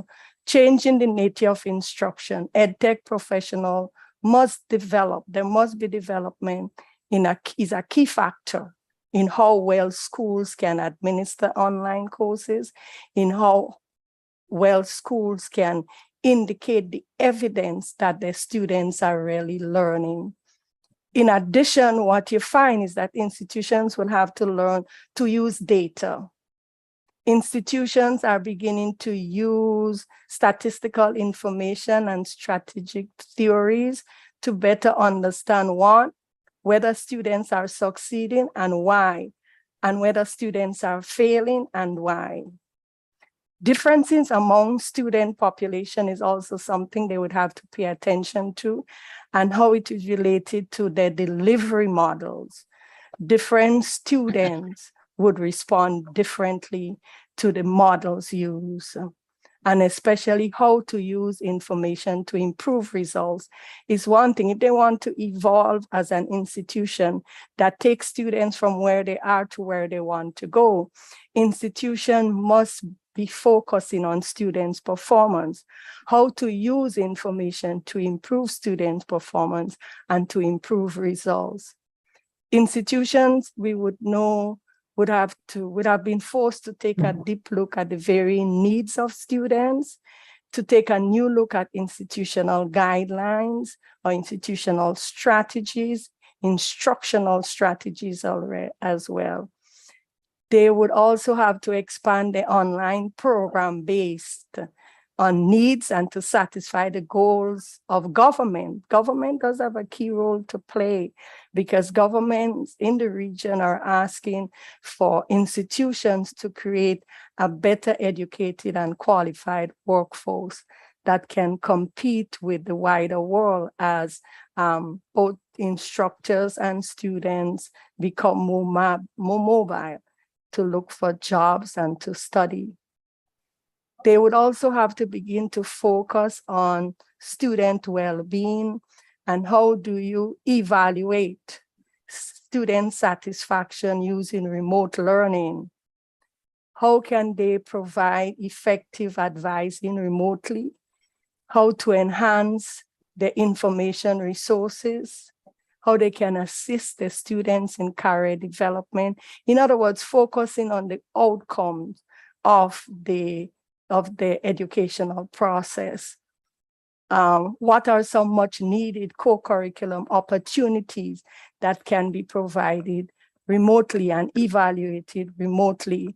changing the nature of instruction, EdTech professional must develop, there must be development is a key factor in how well schools can administer online courses, in how well schools can indicate the evidence that the students are really learning. In addition, what you find is that institutions will have to learn to use data. Institutions are beginning to use statistical information and strategic theories to better understand whether students are succeeding and why, and whether students are failing and why. Differences among student population is also something they would have to pay attention to, and how it is related to their delivery models. Different students would respond differently to the models used, and especially how to use information to improve results is one thing. If they want to evolve as an institution that takes students from where they are to where they want to go, institution must be focusing on students' performance, how to use information to improve students' performance and to improve results. Institutions, we would know, would have been forced to take a deep look at the varying needs of students, to take a new look at institutional guidelines or institutional strategies, instructional strategies as well. They would also have to expand the online program based on needs and to satisfy the goals of government. Government does have a key role to play because governments in the region are asking for institutions to create a better educated and qualified workforce that can compete with the wider world as both instructors and students become more mobile to look for jobs and to study. They would also have to begin to focus on student well-being and how do you evaluate student satisfaction using remote learning? How can they provide effective advising remotely? How to enhance the information resources? How they can assist the students in career development? In other words, focusing on the outcomes of the educational process. What are some much needed co-curriculum opportunities that can be provided remotely and evaluated remotely?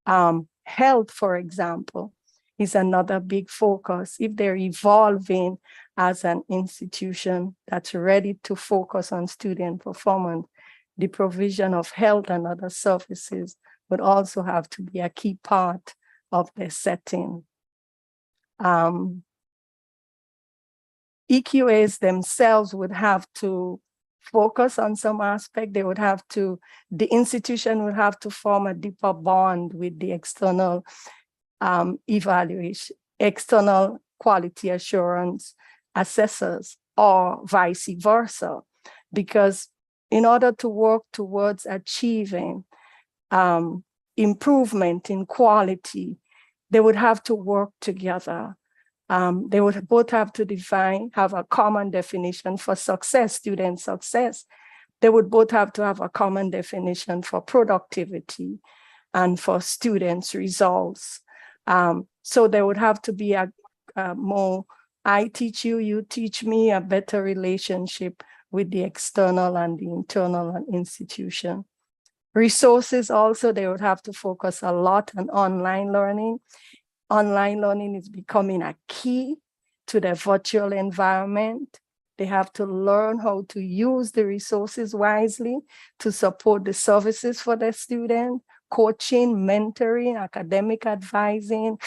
Health, for example, is another big focus. If they're evolving as an institution that's ready to focus on student performance, the provision of health and other services would also have to be a key part of their setting. EQAs themselves would have to focus on some aspect. They would have to, the institution would have to form a deeper bond with the external evaluation, external quality assurance assessors, or vice versa. Because in order to work towards achieving improvement in quality, they would have to work together. They would both have to have a common definition for success, student success. They would both have to have a common definition for productivity and for students' results. So there would have to be a more, I teach you, you teach me, a better relationship with the external and the internal institution. Resources also, they would have to focus a lot on online learning. Online learning is becoming a key to their virtual environment. They have to learn how to use the resources wisely to support the services for their students, coaching, mentoring, academic advising,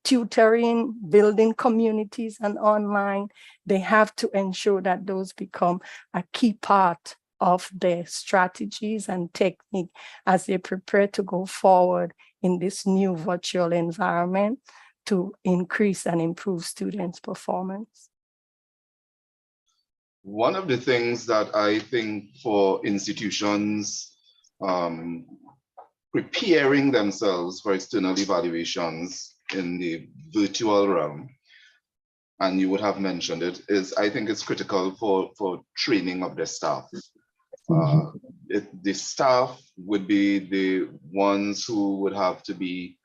tutoring, building communities and online. They have to ensure that those become a key part of their strategies and technique as they prepare to go forward in this new virtual environment to increase and improve students' performance. One of the things that I think for institutions preparing themselves for external evaluations in the virtual realm, and you would have mentioned it, is I think it's critical for training of their staff. The staff would be the ones who would have to be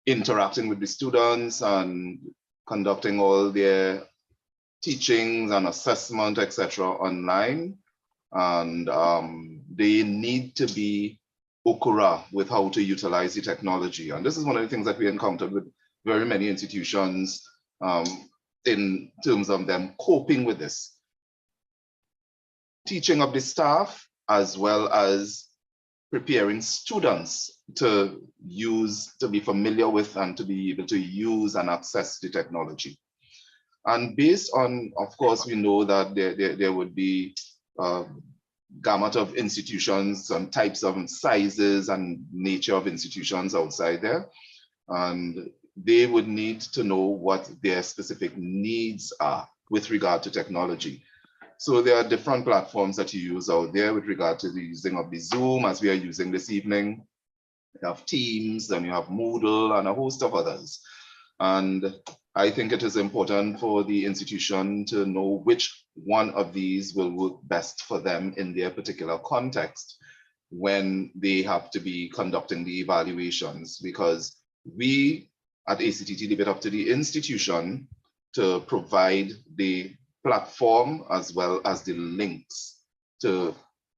interacting with the students and conducting all their teachings and assessment, etc., online. And they need to be okra with how to utilize the technology. And this is one of the things that we encountered with very many institutions in terms of them coping with this. Teaching of the staff, as well as preparing students to be familiar with and to be able to use and access the technology. And based on, of course, we know that there would be a gamut of institutions and types of sizes and nature of institutions outside there. And they would need to know what their specific needs are with regard to technology. So there are different platforms that you use out there with regard to the using of the Zoom, as we are using this evening. You have Teams, and you have Moodle, and a host of others. And I think it is important for the institution to know which one of these will work best for them in their particular context when they have to be conducting the evaluations, because we at ACTT leave it up to the institution to provide the platform as well as the links to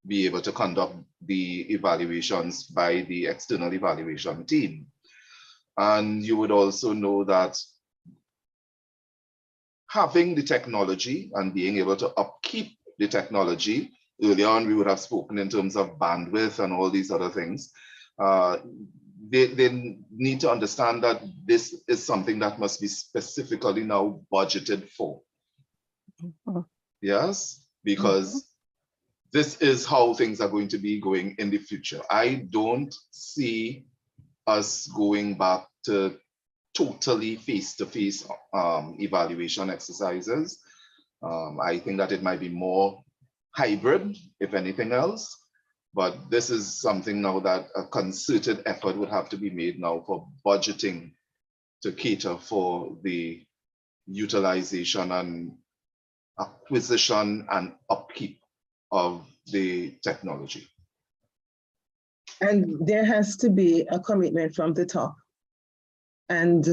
be able to conduct the evaluations by the external evaluation team. And you would also know that having the technology and being able to upkeep the technology, earlier on we would have spoken in terms of bandwidth and all these other things. They need to understand that this is something that must be specifically now budgeted for. Yes, because this is how things are going to be going in the future. I don't see us going back to totally face-to-face evaluation exercises. I think that it might be more hybrid, if anything else. But this is something now that a concerted effort would have to be made now for budgeting to cater for the utilization and acquisition and upkeep of the technology. And there has to be a commitment from the top. And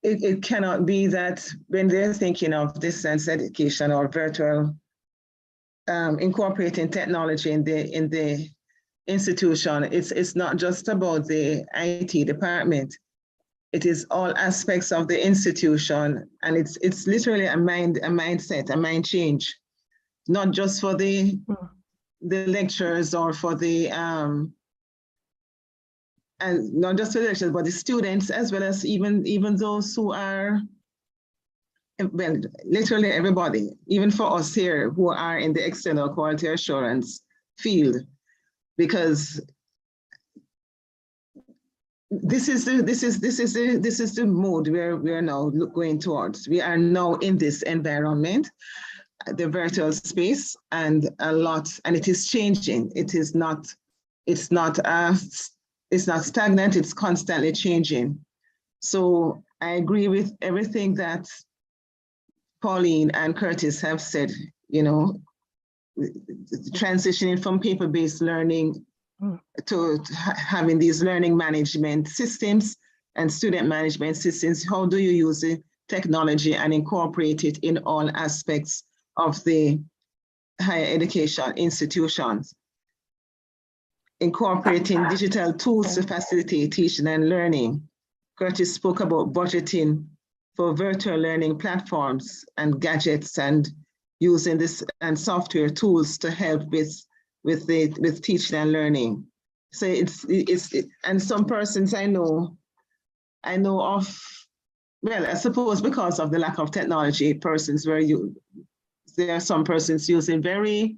it cannot be that when they're thinking of distance education or virtual, incorporating technology in the institution, it's not just about the IT department. It is all aspects of the institution, and it's literally a mindset, a mind change, not just for the lecturers or for the and not just the lecturers, but the students, as well as even those who are, well, literally everybody, even for us here who are in the external quality assurance field, because this is the mode where we are now going towards. We are now in this environment, the virtual space, and it is changing. It's not stagnant, it's constantly changing. So I agree with everything that Pauline and Curtis have said, transitioning from paper-based learning to having these learning management systems and student management systems. How do you use the technology and incorporate it in all aspects of the higher education institutions? Incorporating digital tools to facilitate teaching and learning. Curtis spoke about budgeting for virtual learning platforms and gadgets, and using this and software tools to help with teaching and learning. So and some persons I know of, well, I suppose because of the lack of technology, there are some persons using very,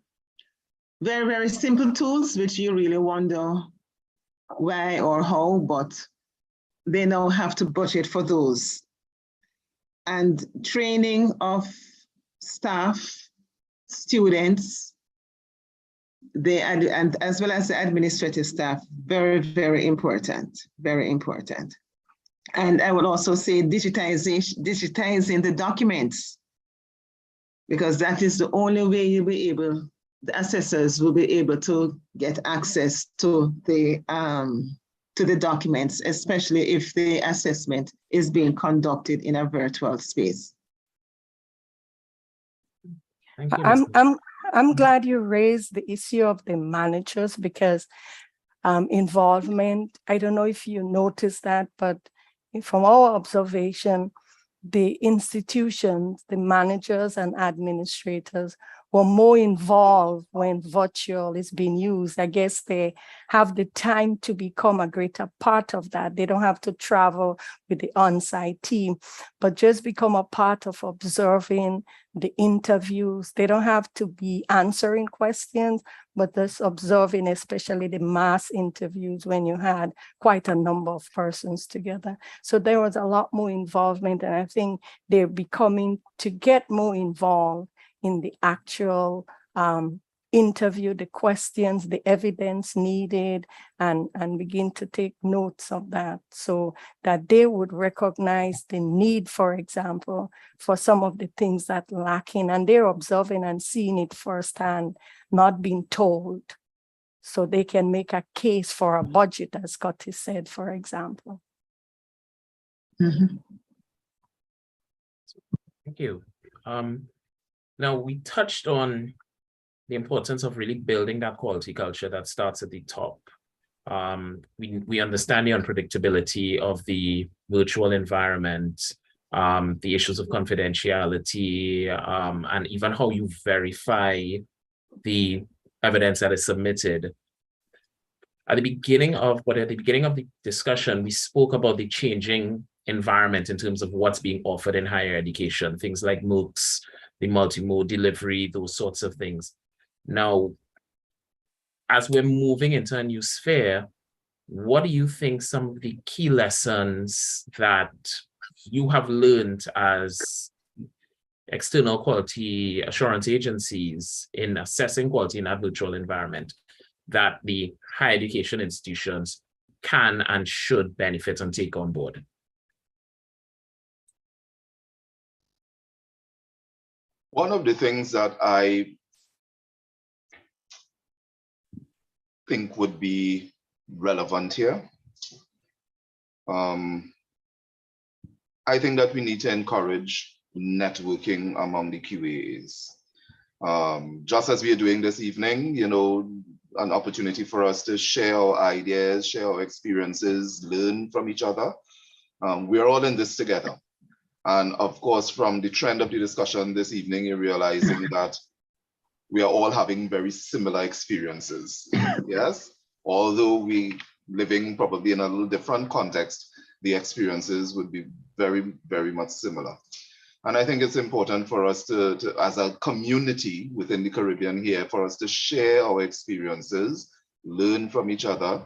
very, very simple tools, which you really wonder why or how, but they now have to budget for those. And training of staff, students, and as well as the administrative staff, very, very important, very important. And I would also say digitizing the documents, because that is the only way you'll be able, the assessors will be able to get access to the documents, especially if the assessment is being conducted in a virtual space. Thank you, I'm glad you raised the issue of the managers, because involvement, I don't know if you noticed that, but from our observation, the institutions, the managers and administrators were more involved when virtual is being used. I guess they have the time to become a greater part of that. They don't have to travel with the on-site team, but just become a part of observing the interviews. They don't have to be answering questions, but just observing, especially the mass interviews when you had quite a number of persons together. So there was a lot more involvement, and I think they're becoming to get more involved in the actual interview, the questions, the evidence needed, and begin to take notes of that, so that they would recognize the need, for example, for some of the things that lacking, and they're observing and seeing it firsthand, not being told, so they can make a case for a budget, as Curtis said, for example. Mm-hmm. Thank you. Now, we touched on the importance of really building that quality culture that starts at the top. We understand the unpredictability of the virtual environment, the issues of confidentiality, and even how you verify the evidence that is submitted. At the beginning of the discussion, we spoke about the changing environment in terms of what's being offered in higher education, things like MOOCs, the multi-mode delivery, those sorts of things. Now, as we're moving into a new sphere, what do you think some of the key lessons that you have learned as external quality assurance agencies in assessing quality in that virtual environment that the higher education institutions can and should benefit and take on board? One of the things that I think would be relevant here I think that we need to encourage networking among the QAs. Just as we are doing this evening, you know, an opportunity for us to share our ideas, share our experiences, learn from each other. We're all in this together. And of course, from the trend of the discussion this evening, you're realizing that we are all having very similar experiences. Yes, although we living probably in a little different context, the experiences would be very, very much similar. And I think it's important for us to, as a community within the Caribbean here, for us to share our experiences, learn from each other,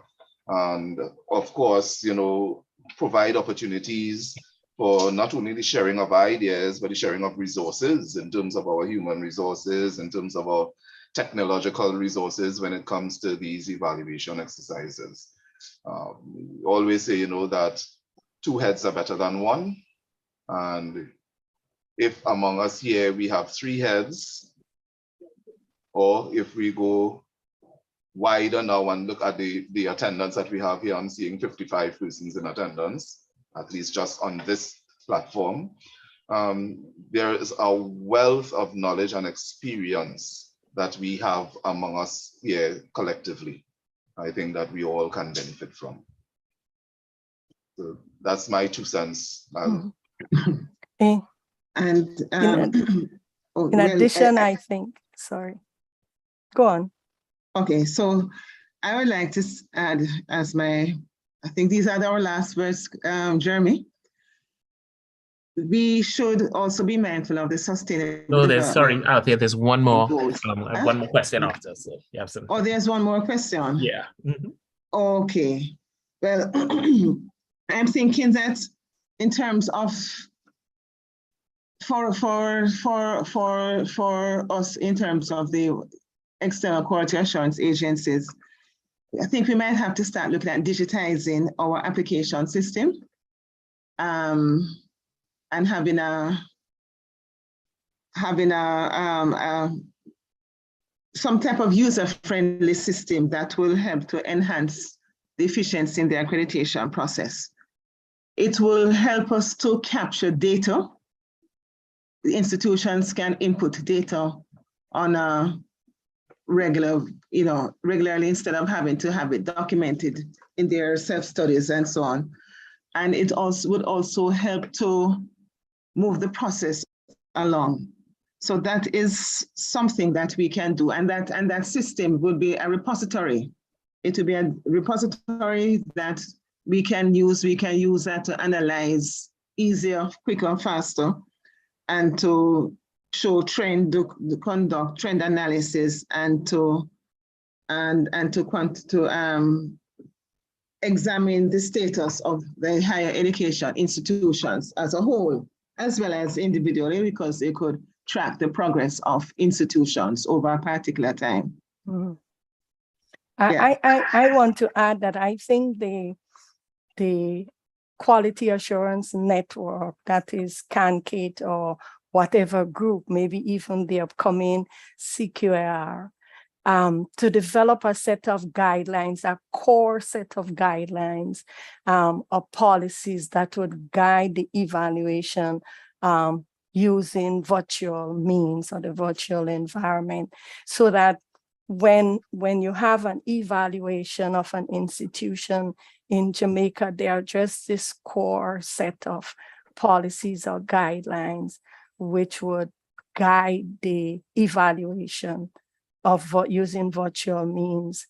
and of course, you know, provide opportunities for not only the sharing of ideas, but the sharing of resources in terms of our human resources, in terms of our technological resources when it comes to these evaluation exercises. We always say, you know, that two heads are better than one. And if among us here we have three heads, or if we go wider now and look at the attendance that we have here, I'm seeing 55 persons in attendance, at least just on this platform. There is a wealth of knowledge and experience that we have among us here collectively. I think that we all can benefit from. So that's my 2 cents. Okay. And In addition, I think, sorry, go on. Okay, so I would like to add as I think these are our last words, Jeremy. We should also be mindful of the sustainable development. Althea, there's one more, goals. one more question after, so you have some. Oh, there's one more question? Yeah. Mm-hmm. Okay, well, I'm thinking that in terms of for us in terms of the external quality assurance agencies, I think we might have to start looking at digitizing our application system and having some type of user-friendly system that will help to enhance the efficiency in the accreditation process. It will help us to capture data. The institutions can input data on a regularly instead of having to have it documented in their self-studies and so on. And it also would also help to move the process along. So that is something that we can do, and that system would be a repository. It will be a repository that we can use that to analyze easier, quicker, faster, and to show trend, to conduct trend analysis, and to examine the status of the higher education institutions as a whole, as well as individually, because they could track the progress of institutions over a particular time. Mm-hmm. I want to add that I think the quality assurance network, that is CANQATE or whatever group, maybe even the upcoming CQAR, to develop a set of guidelines, a core set of guidelines or policies that would guide the evaluation using virtual means or the virtual environment, so that when you have an evaluation of an institution in Jamaica, they are just this core set of policies or guidelines which would guide the evaluation of using virtual means.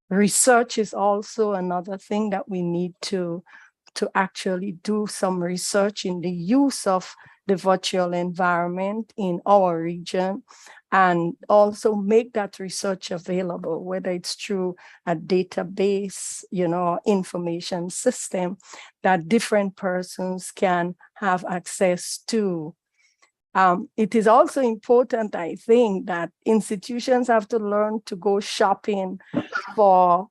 Research is also another thing that we need to actually do some research in the use of the virtual environment in our region, and also make that research available, whether it's through a database, information system that different persons can have access to. It is also important, I think, that institutions have to learn to go shopping for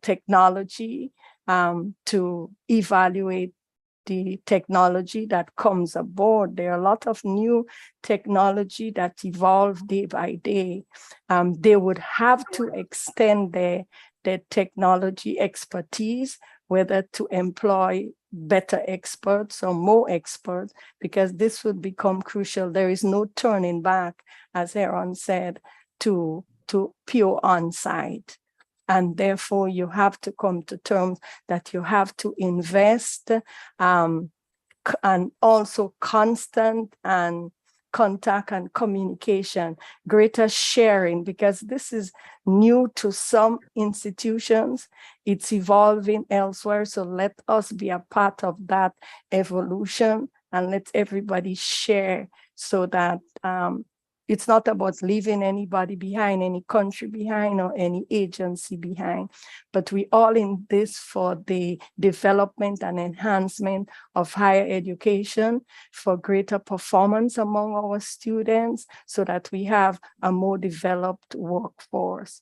technology, to evaluate the technology that comes aboard. There are a lot of new technology that evolve day by day. They would have to extend their technology expertise, whether to employ better experts or more experts, because this would become crucial. There is no turning back, as Aaron said, to pure on-site. And therefore, you have to come to terms that you have to invest and also constant and contact and communication, greater sharing, because this is new to some institutions. It's evolving elsewhere. So let us be a part of that evolution and let everybody share so that it's not about leaving anybody behind, any country behind, or any agency behind, but we all in this for the development and enhancement of higher education, for greater performance among our students, so that we have a more developed workforce.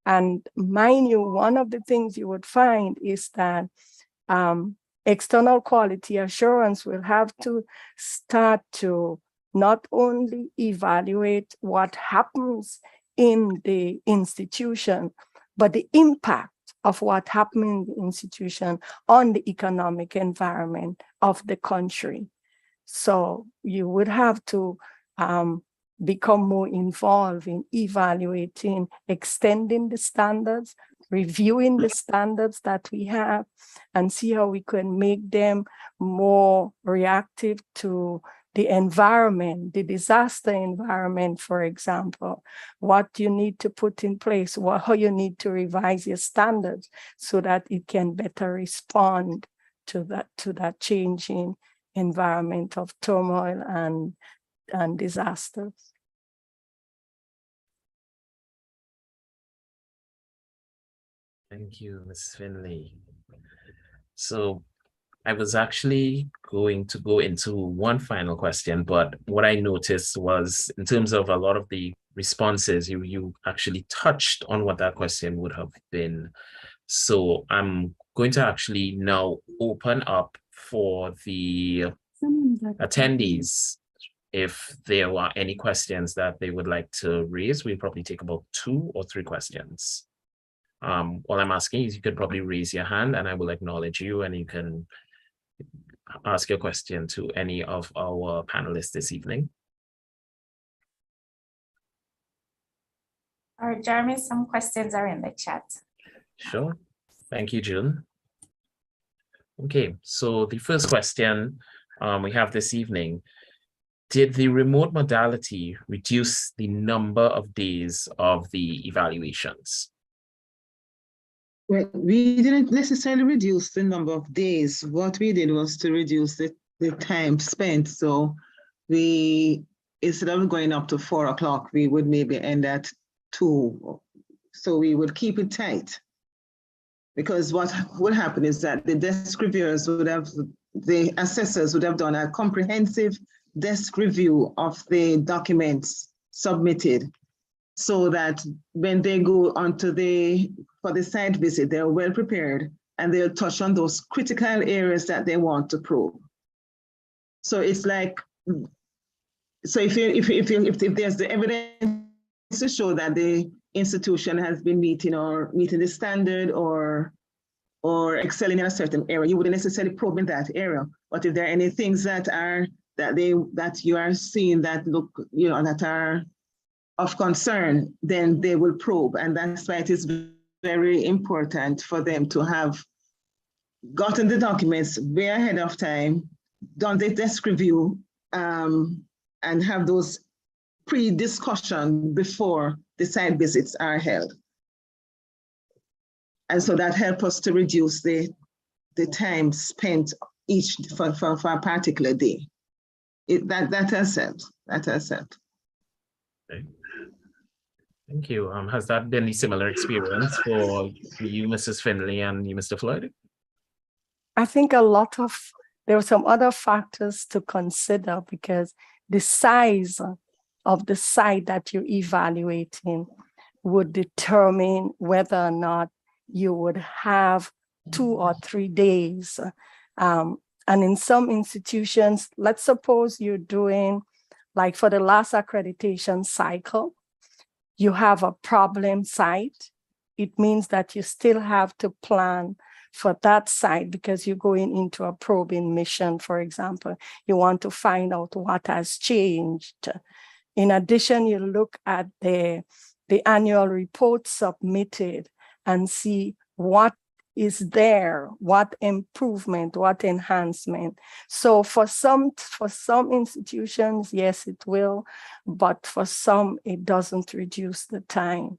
And mind you, one of the things you would find is that external quality assurance will have to start to not only evaluate what happens in the institution, but the impact of what happened in the institution on the economic environment of the country. So you would have to become more involved in evaluating, extending the standards, reviewing the standards that we have, and see how we can make them more reactive to the environment, the disaster environment, for example, what you need to put in place, how you need to revise your standards so that it can better respond to that changing environment of turmoil and disasters. Thank you, Ms. Finley. So I was actually going to go into one final question, but what I noticed was, in terms of a lot of the responses, you actually touched on what that question would have been. So I'm going to actually now open up for the attendees. If there are any questions that they would like to raise, we'll probably take about 2 or 3 questions. All I'm asking is you could probably raise your hand and I will acknowledge you, and you can ask your question to any of our panelists this evening. All right, Jeremy, some questions are in the chat. Sure. Thank you, June. Okay, so the first question we have this evening: did the remote modality reduce the number of days of the evaluations? Well, we didn't necessarily reduce the number of days. What we did was to reduce the time spent. So we, instead of going up to 4 o'clock, we would maybe end at 2. So we would keep it tight. Because what would happen is that the desk reviewers would have, the assessors would have done a comprehensive desk review of the documents submitted, so that when they go onto for the site visit, they're well prepared and they'll touch on those critical areas that they want to probe. So it's like, so if there's the evidence to show that the institution has been meeting the standard or excelling in a certain area, you wouldn't necessarily probe in that area. But if there are any things that you are seeing that look, that are of concern, then they will probe. And that's why it is very important for them to have gotten the documents way ahead of time, done the desk review, and have those pre-discussion before the site visits are held. And so that helps us to reduce the time spent for a particular day. That has helped. That has helped. Okay. Thank you. Has that been a similar experience for you, Mrs. Finley, and you, Mr. Floyd? I think there are some other factors to consider, because the size of the site that you're evaluating would determine whether or not you would have 2 or 3 days. And in some institutions, let's suppose you're doing, like for the last accreditation cycle, you have a problem site. It means that you still have to plan for that site, because you're going into a probing mission, for example. You want to find out what has changed. In addition, you look at the annual report submitted and see what is there, what improvement, what enhancement. So for some institutions, yes, it will, but for some, it doesn't reduce the time.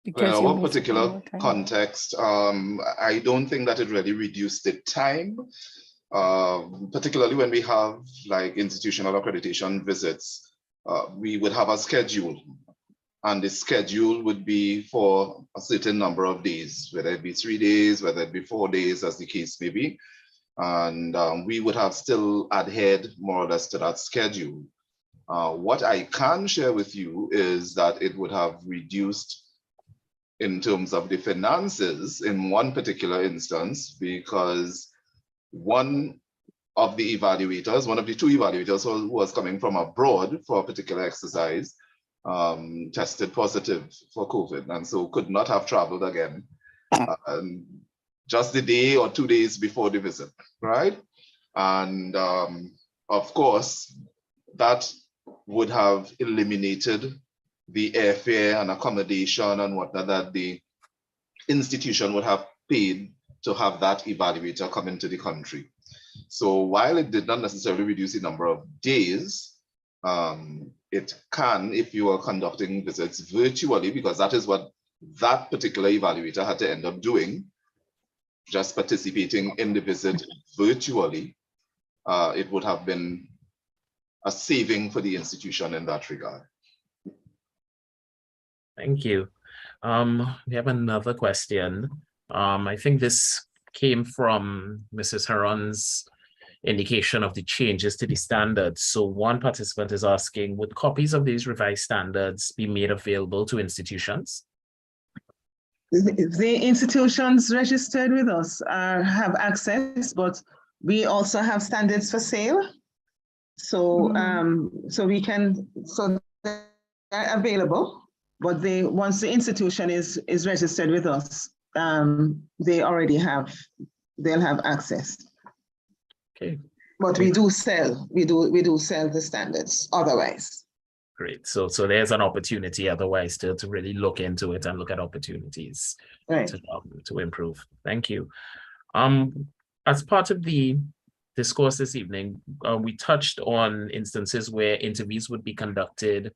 Because in our particular context, I don't think that it really reduced the time, particularly when we have like institutional accreditation visits. We would have a schedule, and the schedule would be for a certain number of days, whether it be 3 days, whether it be 4 days, as the case may be. And we would have still adhered more or less to that schedule. What I can share with you is that it would have reduced in terms of the finances in one particular instance, because one of the evaluators, one of the 2 evaluators who was coming from abroad for a particular exercise, tested positive for COVID, and so could not have traveled again just the day or 2 days before the visit, right? And of course, that would have eliminated the airfare and accommodation and whatnot that the institution would have paid to have that evaluator come into the country. So while it did not necessarily reduce the number of days, it can, if you are conducting visits virtually, because that is what that particular evaluator had to end up doing, just participating in the visit virtually, it would have been a saving for the institution in that regard. Thank you. We have another question. I think this came from Mrs. Heron's indication of the changes to the standards. So one participant is asking, would copies of these revised standards be made available to institutions? The institutions registered with us have access, but we also have standards for sale. So so they're available, but once the institution is registered with us, they'll have access. Okay. But we do sell the standards otherwise. Great. So there's an opportunity otherwise to really look into it and look at opportunities, right, to improve. Thank you. As part of the discourse this evening, we touched on instances where interviews would be conducted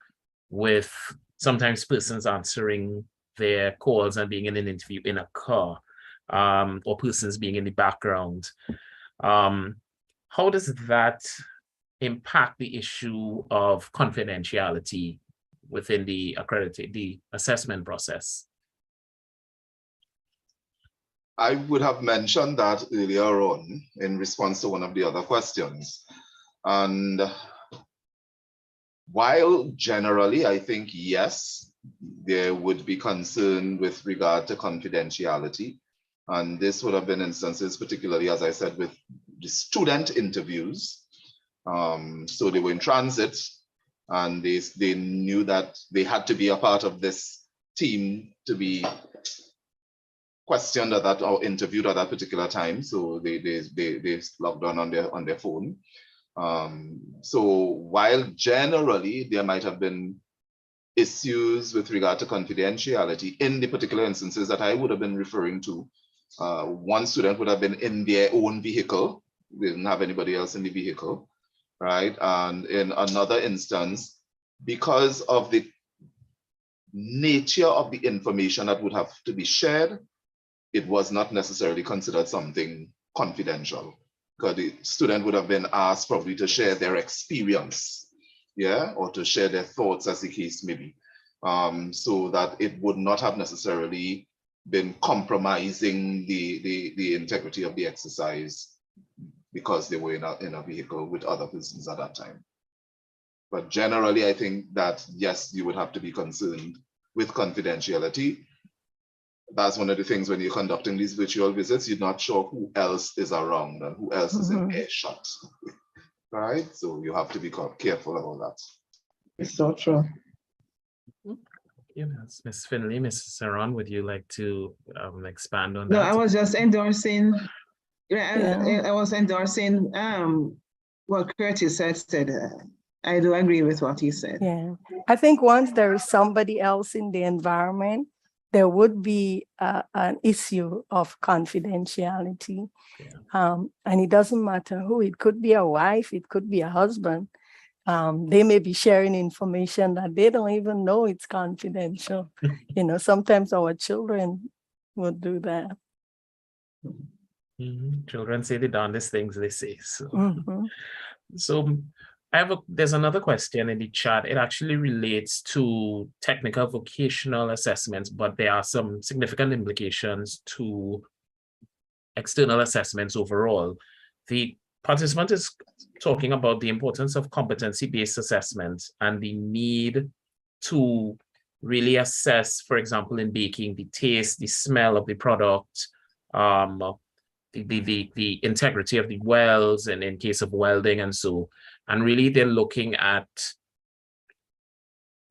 with sometimes persons answering their calls and being in an interview in a car, or persons being in the background. How does that impact the issue of confidentiality within the assessment process? I would have mentioned that earlier on in response to one of the other questions. And while generally, I think, yes, there would be concern with regard to confidentiality. And this would have been instances, particularly, as I said, with the student interviews. So they were in transit, and they knew that they had to be a part of this team to be questioned at that or interviewed at that particular time. So they logged on their phone. So while generally there might have been issues with regard to confidentiality in the particular instances that I would have been referring to, one student would have been in their own vehicle. They didn't have anybody else in the vehicle, right? And in another instance, because of the nature of the information that would have to be shared, it was not necessarily considered something confidential, because the student would have been asked probably to share their experience, yeah, or to share their thoughts, as the case may be, so that it would not have necessarily been compromising the integrity of the exercise because they were in a vehicle with other persons at that time. But generally, I think that, yes, you would have to be concerned with confidentiality. That's one of the things when you're conducting these virtual visits, you're not sure who else is around and who else is in earshot, right? So you have to be careful about that. It's so true. Ms. Finley, Ms. Saron, would you like to expand on No, that? I was just endorsing, Yeah. I was endorsing what Curtis had said. I do agree with what he said. Yeah, I think once there is somebody else in the environment, there would be an issue of confidentiality. And it doesn't matter who, it could be a wife, it could be a husband. They may be sharing information that they don't even know it's confidential. You know, sometimes our children would do that. Children say the darndest things they say. So. Mhm. So there's another question in the chat. It actually relates to technical vocational assessments, but there are some significant implications to external assessments overall. The participant is talking about the importance of competency-based assessments and the need to really assess, for example, in baking, the taste, the smell of the product, the integrity of the welds, and in case of welding and so. And really they're looking at,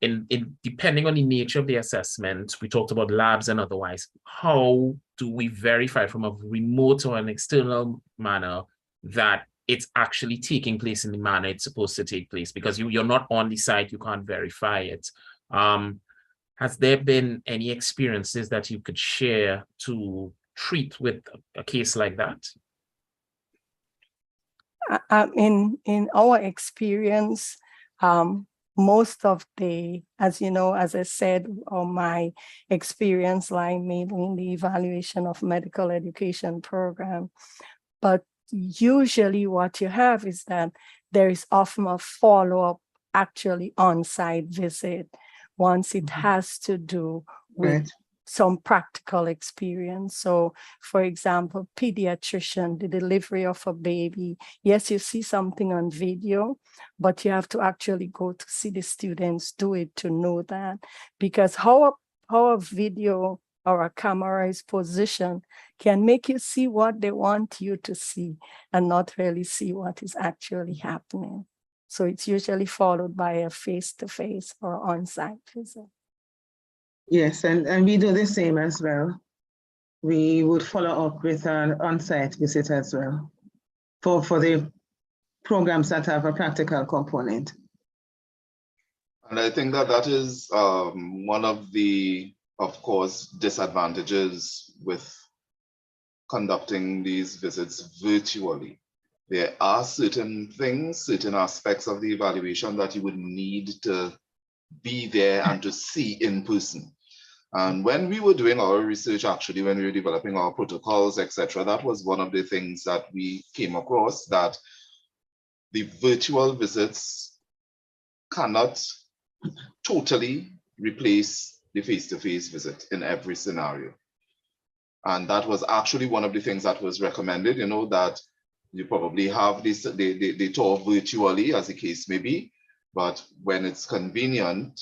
depending on the nature of the assessment, we talked about labs and otherwise, how do we verify from a remote or an external manner that it's actually taking place in the manner it's supposed to take place? Because you're not on the site, you can't verify it. Has there been any experiences that you could share to treat with a case like that? In our experience, most of the, as you know, as I said, my experience lie mainly in the evaluation of medical education program. But usually what you have is that there is often a follow-up actually on-site visit once it has to do with some practical experience. So for example, pediatrician, the delivery of a baby, yes, you see something on video, but you have to actually go to see the students do it to know that, because how a video or a camera is positioned can make you see what they want you to see and not really see what is actually happening. So it's usually followed by a face-to-face or on-site visit. Yes, and we do the same as well. We would follow up with an on-site visit as well for the programs that have a practical component. And I think that is one of the, of course, disadvantages with conducting these visits virtually. There are certain things, certain aspects of the evaluation that you would need to be there and to see in person. And when we were doing our research, actually, when we were developing our protocols, etc., that was one of the things that we came across, that the virtual visits cannot totally replace the face-to-face visit in every scenario. And that was actually one of the things that was recommended, you know, that you probably have this, the tour virtually, as the case may be, but when it's convenient,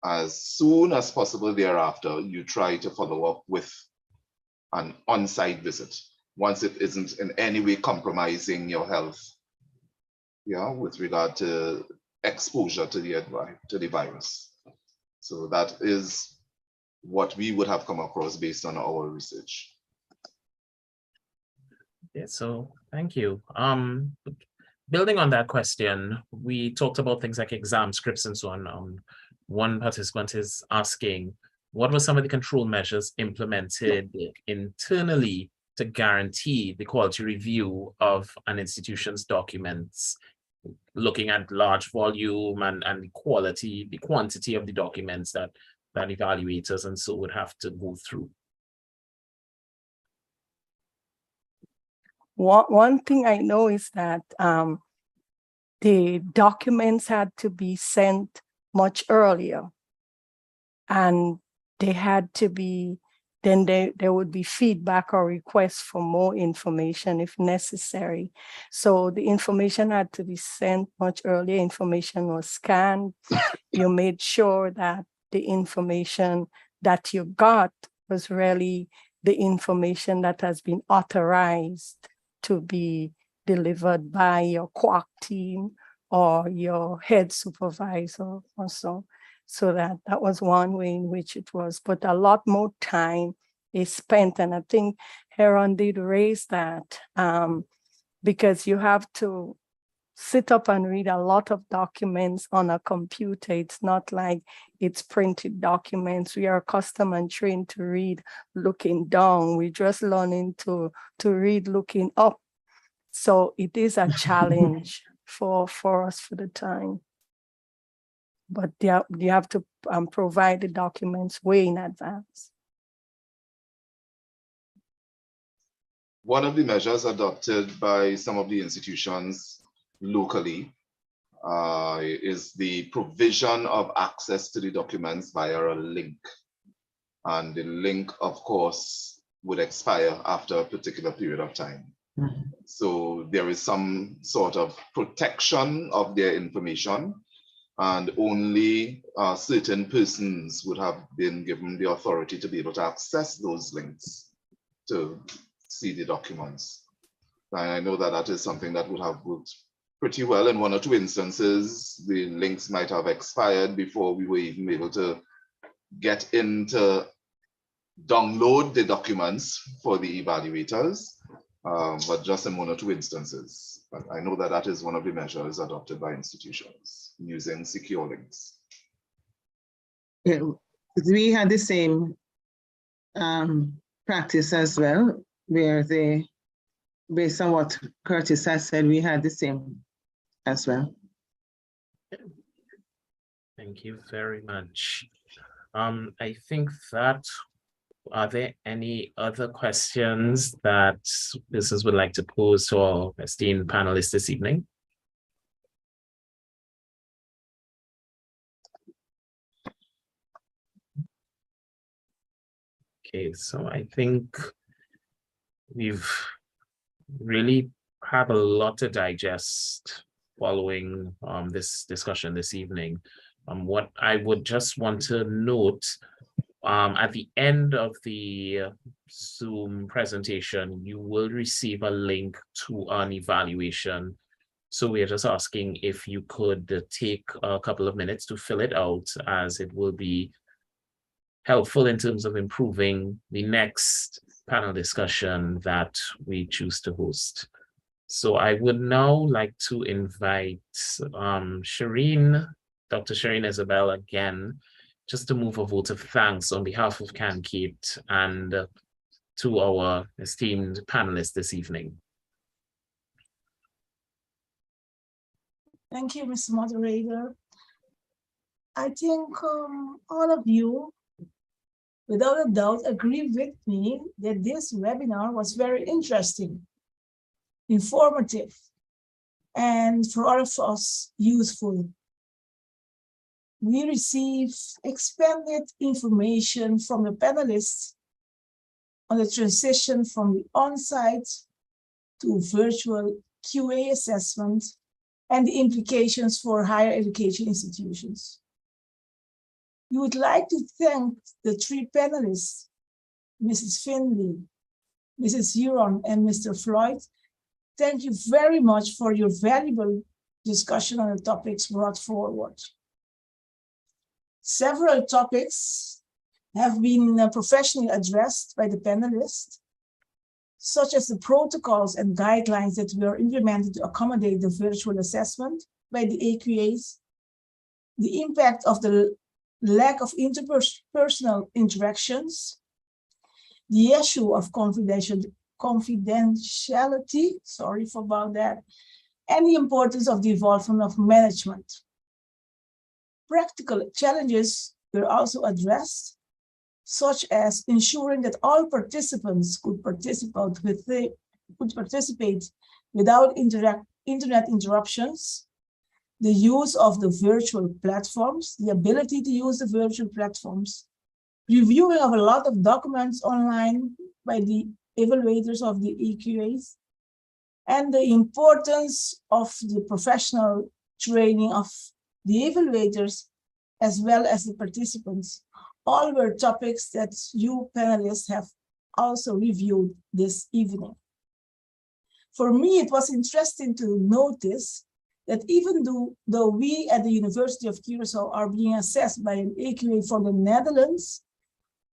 as soon as possible thereafter, you try to follow up with an on-site visit once it isn't in any way compromising your health, with regard to exposure to the virus. So that is what we would have come across based on our research. Yeah, so thank you. Building on that question, we talked about things like exam scripts and so on. One participant is asking, what were some of the control measures implemented internally to guarantee the quality review of an institution's documents, looking at large volume and the quality, the quantity of the documents that evaluators and so would have to go through? One thing I know is that the documents had to be sent much earlier, and they had to be, then there would be feedback or requests for more information if necessary. So the information had to be sent much earlier. Information was scanned. You made sure that the information that you got was really the information that has been authorized to be delivered by your QAC team or your head supervisor or so. So that was one way in which it was, but a lot more time is spent. And I think Heron did raise that because you have to sit up and read a lot of documents on a computer. It's not like it's printed documents. We are accustomed and trained to read looking down. We're just learning to read looking up. So it is a challenge for us for the time. But you have to provide the documents way in advance. One of the measures adopted by some of the institutions locally is the provision of access to the documents via a link. And the link, of course, would expire after a particular period of time. So there is some sort of protection of their information, and only certain persons would have been given the authority to be able to access those links to see the documents. And I know that that is something that would have worked pretty well. In one or two instances, the links might have expired before we were even able to get in to download the documents for the evaluators, but just in one or two instances. But I know that that is one of the measures adopted by institutions, using secure links. Yeah, we had the same practice as well, where they, based on what Curtis has said, we had the same as well. Thank you very much. I think that, are there any other questions that business would like to pose to our esteemed panelists this evening? Okay, so I think we've really had a lot to digest following this discussion this evening. What I would just want to note, at the end of the Zoom presentation, you will receive a link to an evaluation. So we're just asking if you could take a couple of minutes to fill it out, as it will be helpful in terms of improving the next panel discussion that we choose to host. So I would now like to invite Shireen, Dr. Shireen Isabel again, just to move a vote of thanks on behalf of CANQATE and to our esteemed panelists this evening. Thank you, Mr. Moderator. I think all of you, without a doubt, agree with me that this webinar was very interesting, informative, and for all of us, useful. We received expanded information from the panelists on the transition from the on-site to virtual QA assessment and the implications for higher education institutions. We would like to thank the three panelists, Mrs. Finley, Mrs. Huron, and Mr. Floyd. Thank you very much for your valuable discussion on the topics brought forward. Several topics have been professionally addressed by the panelists, such as the protocols and guidelines that were implemented to accommodate the virtual assessment by the AQAs, the impact of the lack of interpersonal interactions, the issue of confidentiality, sorry about that, and the importance of the involvement of management. Practical challenges were also addressed, such as ensuring that all participants could participate without internet interruptions, the use of the virtual platforms, the ability to use the virtual platforms, reviewing of a lot of documents online by the evaluators of the EQAs, and the importance of the professional training of the evaluators as well as the participants. All were topics that you panelists have also reviewed this evening. For me, it was interesting to notice that even though we at the University of Curaçao are being assessed by an AQA from the Netherlands,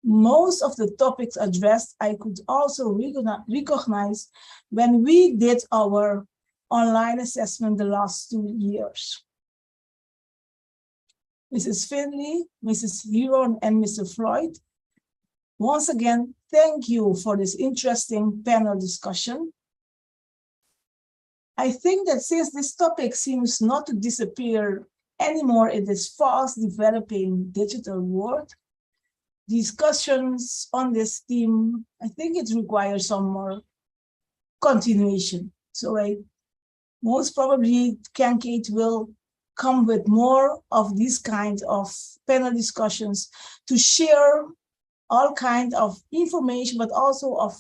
most of the topics addressed I could also recognize when we did our online assessment the last 2 years. Mrs. Finley, Mrs. Huron, and Mr. Floyd, once again, thank you for this interesting panel discussion. I think that since this topic seems not to disappear anymore in this fast developing digital world, discussions on this theme, I think it requires some more continuation. So most probably CANQATE will come with more of these kinds of panel discussions to share all kinds of information, but also of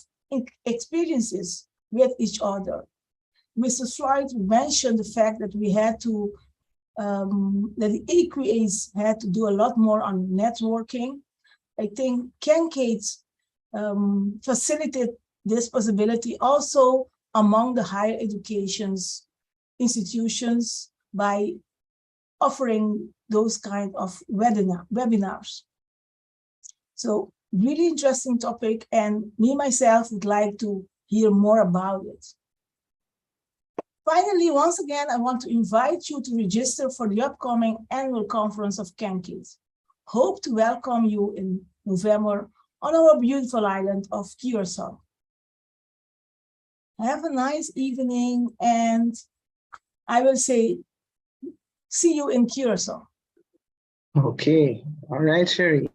experiences with each other. Mr. Floyd mentioned the fact that we had to, that the AQAs had to do a lot more on networking. I think CANQATE facilitate this possibility also among the higher education's institutions by offering those kind of webinars. So really interesting topic, and me myself would like to hear more about it. Finally, once again, I want to invite you to register for the upcoming annual conference of CANQATE. Hope to welcome you in November on our beautiful island of Curaçao. Have a nice evening, and I will say, see you in Curaçao. Okay, all right, Sherry.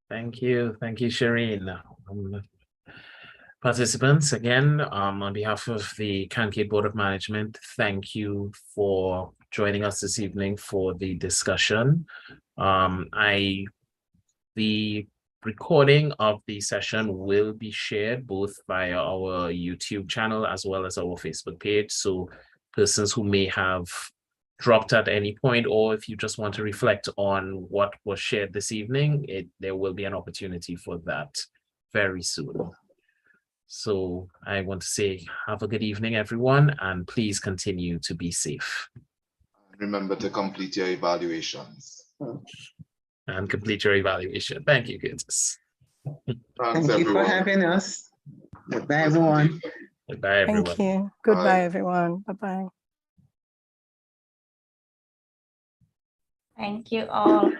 Thank you, Shireen. Participants, again, on behalf of the CANQATE Board of Management, thank you for joining us this evening for the discussion. The recording of the session will be shared both via our YouTube channel as well as our Facebook page. So persons who may have dropped at any point, or if you just want to reflect on what was shared this evening, there will be an opportunity for that very soon. So I want to say have a good evening, everyone, and please continue to be safe. Remember to complete your evaluations. And complete your evaluation. Thank you, kids. Thanks, Thank you for everyone. having us. Goodbye, everyone. Goodbye, everyone. Thank you. Goodbye, everyone. Bye-bye. Thank you all.